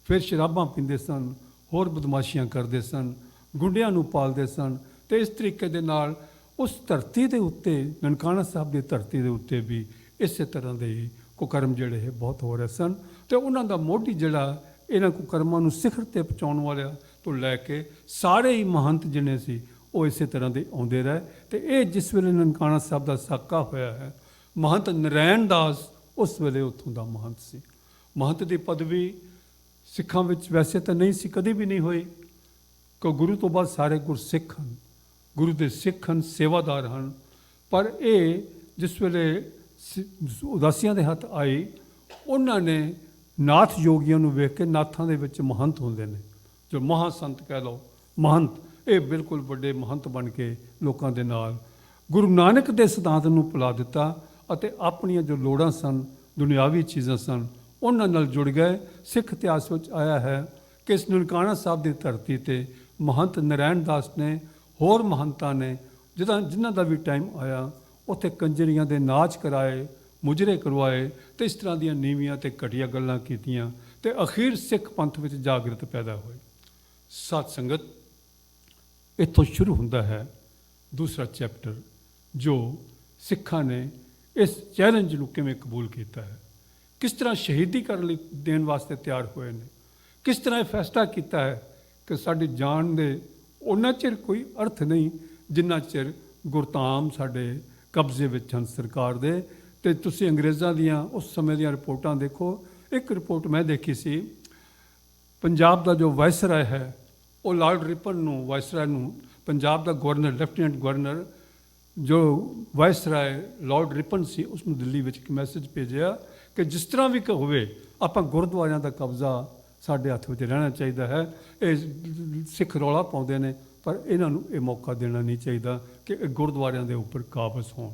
ਫਿਰ ਸ਼ਰਾਬਾਂ ਪੀਂਦੇ ਸਨ, ਹੋਰ ਬਦਮਾਸ਼ੀਆਂ ਕਰਦੇ ਸਨ, ਗੁੰਡਿਆਂ ਨੂੰ ਪਾਲਦੇ ਸਨ। ਅਤੇ ਇਸ ਤਰੀਕੇ ਦੇ ਨਾਲ ਉਸ ਧਰਤੀ ਦੇ ਉੱਤੇ, ਨਨਕਾਣਾ ਸਾਹਿਬ ਦੀ ਧਰਤੀ ਦੇ ਉੱਤੇ ਵੀ ਇਸੇ ਤਰ੍ਹਾਂ ਦੇ ਹੀ ਕੁਕਰਮ ਜਿਹੜੇ ਹੈ ਬਹੁਤ ਹੋ ਰਹੇ ਸਨ। ਅਤੇ ਉਹਨਾਂ ਦਾ ਮੋਢੀ ਜਿਹੜਾ ਇਹਨਾਂ ਕੁਕਰਮਾਂ ਨੂੰ ਸਿਖਰ 'ਤੇ ਪਹੁੰਚਾਉਣ ਵਾਲਿਆਂ ਤੋਂ ਲੈ ਕੇ ਸਾਰੇ ਹੀ ਮਹੰਤ ਜਿੰਨੇ ਸੀ ਉਹ ਇਸੇ ਤਰ੍ਹਾਂ ਦੇ ਆਉਂਦੇ ਰਹੇ। ਅਤੇ ਇਹ ਜਿਸ ਵੇਲੇ ਨਨਕਾਣਾ ਸਾਹਿਬ ਦਾ ਸਾਕਾ ਹੋਇਆ ਹੈ, ਮਹੰਤ ਨਰੈਣ ਦਾਸ ਉਸ ਵੇਲੇ ਉੱਥੋਂ ਦਾ ਮਹੰਤ ਸੀ। ਮਹੰਤ ਦੀ ਪਦਵੀ ਸਿੱਖਾਂ ਵਿੱਚ ਵੈਸੇ ਤਾਂ ਨਹੀਂ ਸੀ, ਕਦੇ ਵੀ ਨਹੀਂ ਹੋਈ, ਕਿ ਗੁਰੂ ਤੋਂ ਬਾਅਦ ਸਾਰੇ ਗੁਰਸਿੱਖ ਹਨ, ਗੁਰੂ ਦੇ ਸਿੱਖ ਹਨ, ਸੇਵਾਦਾਰ ਹਨ। ਪਰ ਇਹ ਜਿਸ ਵੇਲੇ ਉਦਾਸੀਆਂ ਦੇ ਹੱਥ ਆਈ, ਉਹਨਾਂ ਨੇ ਨਾਥ ਯੋਗੀਆਂ ਨੂੰ ਵੇਖ ਕੇ, ਨਾਥਾਂ ਦੇ ਵਿੱਚ ਮਹੰਤ ਹੁੰਦੇ ਨੇ ਜੋ ਮਹਾਂਸੰਤ ਕਹਿ ਲਓ, ਮਹੰਤ, ਇਹ ਬਿਲਕੁਲ ਵੱਡੇ ਮਹੰਤ ਬਣ ਕੇ ਲੋਕਾਂ ਦੇ ਨਾਲ ਗੁਰੂ ਨਾਨਕ ਦੇ ਸਿਧਾਂਤ ਨੂੰ ਭੁਲਾ ਦਿੱਤਾ ਅਤੇ ਆਪਣੀਆਂ ਜੋ ਲੋੜਾਂ ਸਨ, ਦੁਨਿਆਵੀ ਚੀਜ਼ਾਂ ਸਨ, ਉਹਨਾਂ ਨਾਲ ਜੁੜ ਗਏ। ਸਿੱਖ ਇਤਿਹਾਸ ਵਿੱਚ ਆਇਆ ਹੈ ਕਿ ਇਸ ਨਨਕਾਣਾ ਸਾਹਿਬ ਦੀ ਧਰਤੀ 'ਤੇ ਮਹੰਤ ਨਰੈਣ ਦਾਸ ਨੇ, ਹੋਰ ਮਹੰਤਾਂ ਨੇ, ਜਿਨ੍ਹਾਂ ਦਾ ਵੀ ਟਾਈਮ ਆਇਆ, ਉੱਥੇ ਕੰਜਰੀਆਂ ਦੇ ਨਾਚ ਕਰਾਏ, ਮੁਜਰੇ ਕਰਵਾਏ ਅਤੇ ਇਸ ਤਰ੍ਹਾਂ ਦੀਆਂ ਨੀਵੀਆਂ ਅਤੇ ਘਟੀਆ ਗੱਲਾਂ ਕੀਤੀਆਂ ਅਤੇ ਅਖੀਰ ਸਿੱਖ ਪੰਥ ਵਿੱਚ ਜਾਗਰਤ ਪੈਦਾ ਹੋਈ। ਸਾਧ ਸੰਗਤ, ਇੱਥੋਂ ਸ਼ੁਰੂ ਹੁੰਦਾ ਹੈ ਦੂਸਰਾ ਚੈਪਟਰ, ਜੋ ਸਿੱਖਾਂ ਨੇ ਇਸ ਚੈਲੰਜ ਨੂੰ ਕਿਵੇਂ ਕਬੂਲ ਕੀਤਾ ਹੈ, ਕਿਸ ਤਰ੍ਹਾਂ ਸ਼ਹੀਦੀ ਕਰਨ ਲਈ ਦੇਣ ਵਾਸਤੇ ਤਿਆਰ ਹੋਏ ਨੇ, ਕਿਸ ਤਰ੍ਹਾਂ ਇਹ ਫੈਸਲਾ ਕੀਤਾ ਹੈ ਕਿ ਸਾਡੀ ਜਾਨ ਦੇ ਉਹਨਾਂ ਚਿਰ ਕੋਈ ਅਰਥ ਨਹੀਂ ਜਿੰਨਾ ਚਿਰ ਗੁਰਧਾਮ ਸਾਡੇ ਕਬਜ਼ੇ ਵਿੱਚ ਹਨ ਸਰਕਾਰ ਦੇ। ਅਤੇ ਤੁਸੀਂ ਅੰਗਰੇਜ਼ਾਂ ਦੀਆਂ ਉਸ ਸਮੇਂ ਦੀਆਂ ਰਿਪੋਰਟਾਂ ਦੇਖੋ। ਇੱਕ ਰਿਪੋਰਟ ਮੈਂ ਦੇਖੀ ਸੀ, ਪੰਜਾਬ ਦਾ ਜੋ ਵਾਇਸਰਾਏ ਹੈ ਉਹ ਲਾਰਡ ਰਿਪਨ ਨੂੰ, ਵਾਇਸਰਾਏ ਨੂੰ, ਪੰਜਾਬ ਦਾ ਗਵਰਨਰ, ਲੈਫਟੀਨੈਂਟ ਗਵਰਨਰ ਜੋ ਵਾਇਸਰਾਏ ਲਾਰਡ ਰਿਪਨ ਸੀ, ਉਸ ਨੂੰ ਦਿੱਲੀ ਵਿੱਚ ਇੱਕ ਮੈਸੇਜ ਭੇਜਿਆ ਕਿ ਜਿਸ ਤਰ੍ਹਾਂ ਵੀ ਹੋਵੇ ਆਪਾਂ ਗੁਰਦੁਆਰਿਆਂ ਦਾ ਕਬਜ਼ਾ ਸਾਡੇ ਹੱਥ ਵਿੱਚ ਰਹਿਣਾ ਚਾਹੀਦਾ ਹੈ। ਇਹ ਸਿੱਖ ਰੌਲਾ ਪਾਉਂਦੇ ਨੇ, ਪਰ ਇਹਨਾਂ ਨੂੰ ਇਹ ਮੌਕਾ ਦੇਣਾ ਨਹੀਂ ਚਾਹੀਦਾ ਕਿ ਇਹ ਗੁਰਦੁਆਰਿਆਂ ਦੇ ਉੱਪਰ ਕਾਬਜ਼ ਹੋਣ,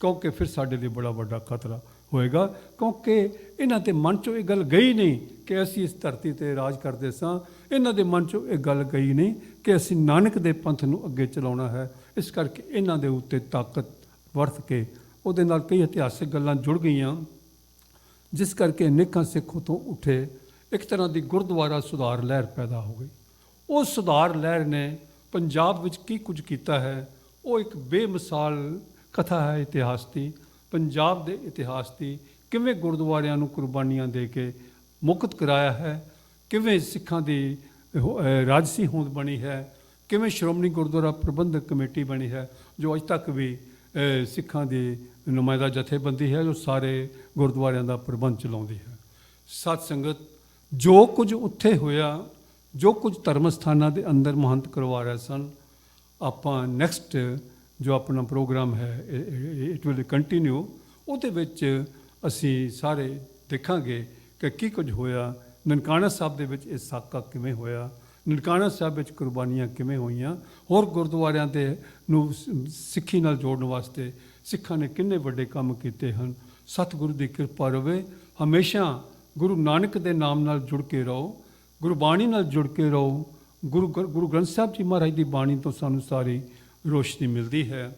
ਕਿਉਂਕਿ ਫਿਰ ਸਾਡੇ ਲਈ ਬੜਾ ਵੱਡਾ ਖਤਰਾ ਹੋਏਗਾ। ਕਿਉਂਕਿ ਇਹਨਾਂ ਦੇ ਮਨ 'ਚੋਂ ਇਹ ਗੱਲ ਗਈ ਨਹੀਂ ਕਿ ਅਸੀਂ ਇਸ ਧਰਤੀ 'ਤੇ ਰਾਜ ਕਰਦੇ ਸਾਂ। ਇਹਨਾਂ ਦੇ ਮਨ 'ਚੋਂ ਇਹ ਗੱਲ ਗਈ ਨਹੀਂ ਕਿ ਅਸੀਂ ਨਾਨਕ ਦੇ ਪੰਥ ਨੂੰ ਅੱਗੇ ਚਲਾਉਣਾ ਹੈ। ਇਸ ਕਰਕੇ ਇਹਨਾਂ ਦੇ ਉੱਤੇ ਤਾਕਤ ਵਰਤ ਕੇ ਉਹਦੇ ਨਾਲ ਕਈ ਇਤਿਹਾਸਿਕ ਗੱਲਾਂ ਜੁੜ ਗਈਆਂ, ਜਿਸ ਕਰਕੇ ਅਨੇਕਾਂ ਸਿੱਖ ਉੱਥੋਂ ਉੱਠੇ। ਇੱਕ ਤਰ੍ਹਾਂ ਦੀ ਗੁਰਦੁਆਰਾ ਸੁਧਾਰ ਲਹਿਰ ਪੈਦਾ ਹੋ ਗਈ। ਉਹ ਸੁਧਾਰ ਲਹਿਰ ਨੇ ਪੰਜਾਬ ਵਿੱਚ ਕੀ ਕੁਝ ਕੀਤਾ ਹੈ, ਉਹ ਇੱਕ ਬੇਮਿਸਾਲ ਕਥਾ ਹੈ ਇਤਿਹਾਸ ਦੀ, ਪੰਜਾਬ ਦੇ ਇਤਿਹਾਸ ਦੀ। ਕਿਵੇਂ ਗੁਰਦੁਆਰਿਆਂ ਨੂੰ ਕੁਰਬਾਨੀਆਂ ਦੇ ਕੇ ਮੁਕਤ ਕਰਾਇਆ ਹੈ, ਕਿਵੇਂ ਸਿੱਖਾਂ ਦੀ ਰਾਜਸੀ ਹੋਂਦ ਬਣੀ ਹੈ, ਕਿਵੇਂ ਸ਼੍ਰੋਮਣੀ ਗੁਰਦੁਆਰਾ ਪ੍ਰਬੰਧਕ ਕਮੇਟੀ ਬਣੀ ਹੈ, ਜੋ ਅੱਜ ਤੱਕ ਵੀ ਸਿੱਖਾਂ ਦੀ ਨੁਮਾਇੰਦਾ ਜਥੇਬੰਦੀ ਹੈ, ਜੋ ਸਾਰੇ ਗੁਰਦੁਆਰਿਆਂ ਦਾ ਪ੍ਰਬੰਧ ਚਲਾਉਂਦੀ ਹੈ। ਸਤ ਸੰਗਤ, ਜੋ ਕੁਝ ਉੱਥੇ ਹੋਇਆ, ਜੋ ਕੁਝ ਧਰਮ ਸਥਾਨਾਂ ਦੇ ਅੰਦਰ ਮਹੰਤ ਕਰਵਾ ਰਹੇ ਸਨ, ਆਪਾਂ ਨੈਕਸਟ ਜੋ ਆਪਣਾ ਪ੍ਰੋਗਰਾਮ ਹੈ ਇਟ ਵਿਲ ਕੰਟੀਨਿਊ, ਉਹਦੇ ਵਿੱਚ ਅਸੀਂ ਸਾਰੇ ਦੇਖਾਂਗੇ ਕਿ ਕੀ ਕੁਝ ਹੋਇਆ। ਨਨਕਾਣਾ ਸਾਹਿਬ ਦੇ ਵਿੱਚ ਇਹ ਸਾਕਾ ਕਿਵੇਂ ਹੋਇਆ, ਨਨਕਾਣਾ ਸਾਹਿਬ ਵਿੱਚ ਕੁਰਬਾਨੀਆਂ ਕਿਵੇਂ ਹੋਈਆਂ, ਹੋਰ ਗੁਰਦੁਆਰਿਆਂ ਦੇ ਨੂੰ ਸਿੱਖੀ ਨਾਲ ਜੋੜਨ ਵਾਸਤੇ ਸਿੱਖਾਂ ਨੇ ਕਿੰਨੇ ਵੱਡੇ ਕੰਮ ਕੀਤੇ ਹਨ। ਸਤਿਗੁਰੂ ਦੀ ਕਿਰਪਾ ਰਵੇ, ਹਮੇਸ਼ਾ ਗੁਰੂ ਨਾਨਕ ਦੇ ਨਾਮ ਨਾਲ ਜੁੜ ਕੇ ਰਹੋ, ਗੁਰਬਾਣੀ ਨਾਲ ਜੁੜ ਕੇ ਰਹੋ। ਗੁਰੂ ਗ੍ਰੰਥ ਸਾਹਿਬ ਜੀ ਮਹਾਰਾਜ ਦੀ ਬਾਣੀ ਤੋਂ ਸਾਨੂੰ ਸਾਰੀ ਰੋਸ਼ਨੀ ਮਿਲਦੀ ਹੈ।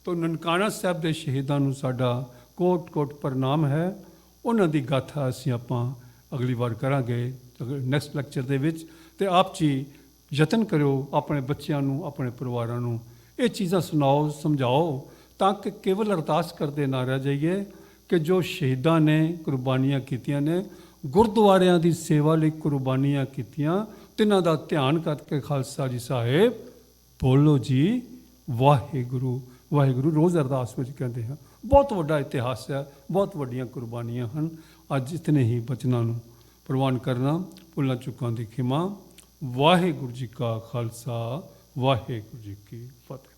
ਤਾਂ ਨਨਕਾਣਾ ਸਾਹਿਬ ਦੇ ਸ਼ਹੀਦਾਂ ਨੂੰ ਸਾਡਾ ਕੋਟ ਕੋਟ ਪ੍ਰਣਾਮ ਹੈ। ਉਹਨਾਂ ਦੀ ਗਾਥਾ ਅਸੀਂ ਆਪਾਂ ਅਗਲੀ ਵਾਰ ਕਰਾਂਗੇ ਨੈਕਸਟ ਲੈਕਚਰ ਦੇ ਵਿੱਚ। ਅਤੇ ਆਪ ਜੀ ਯਤਨ ਕਰਿਓ ਆਪਣੇ ਬੱਚਿਆਂ ਨੂੰ, ਆਪਣੇ ਪਰਿਵਾਰਾਂ ਨੂੰ ਇਹ ਚੀਜ਼ਾਂ ਸੁਣਾਓ, ਸਮਝਾਓ, ਤਾਂ ਕਿ ਕੇਵਲ ਅਰਦਾਸ ਕਰਦੇ ਨਾ ਰਹਿ ਜਾਈਏ ਕਿ ਜੋ ਸ਼ਹੀਦਾਂ ਨੇ ਕੁਰਬਾਨੀਆਂ ਕੀਤੀਆਂ ਨੇ, ਗੁਰਦੁਆਰਿਆਂ ਦੀ ਸੇਵਾ ਲਈ ਕੁਰਬਾਨੀਆਂ ਕੀਤੀਆਂ, ਤਿੰਨਾਂ ਦਾ ਧਿਆਨ ਕਰਕੇ ਖਾਲਸਾ ਜੀ ਸਾਹਿਬ ਬੋਲੋ ਜੀ ਵਾਹਿਗੁਰੂ ਵਾਹਿਗੁਰੂ ਰੋਜ਼ ਅਰਦਾਸ ਵਿੱਚ ਕਹਿੰਦੇ ਹਾਂ। ਬਹੁਤ ਵੱਡਾ ਇਤਿਹਾਸ ਹੈ, ਬਹੁਤ ਵੱਡੀਆਂ ਕੁਰਬਾਨੀਆਂ ਹਨ। ਅੱਜ ਇਤਨੇ ਹੀ ਬਚਨਾਂ ਨੂੰ ਪ੍ਰਵਾਨ ਕਰਨਾ, ਭੁੱਲਾਂ ਚੁੱਕਾਂ ਦੀ ਖਿਮਾ। ਵਾਹਿਗੁਰੂ ਜੀ ਕਾ ਖਾਲਸਾ, ਵਾਹਿਗੁਰੂ ਜੀ ਕੀ ਫਤਿਹ।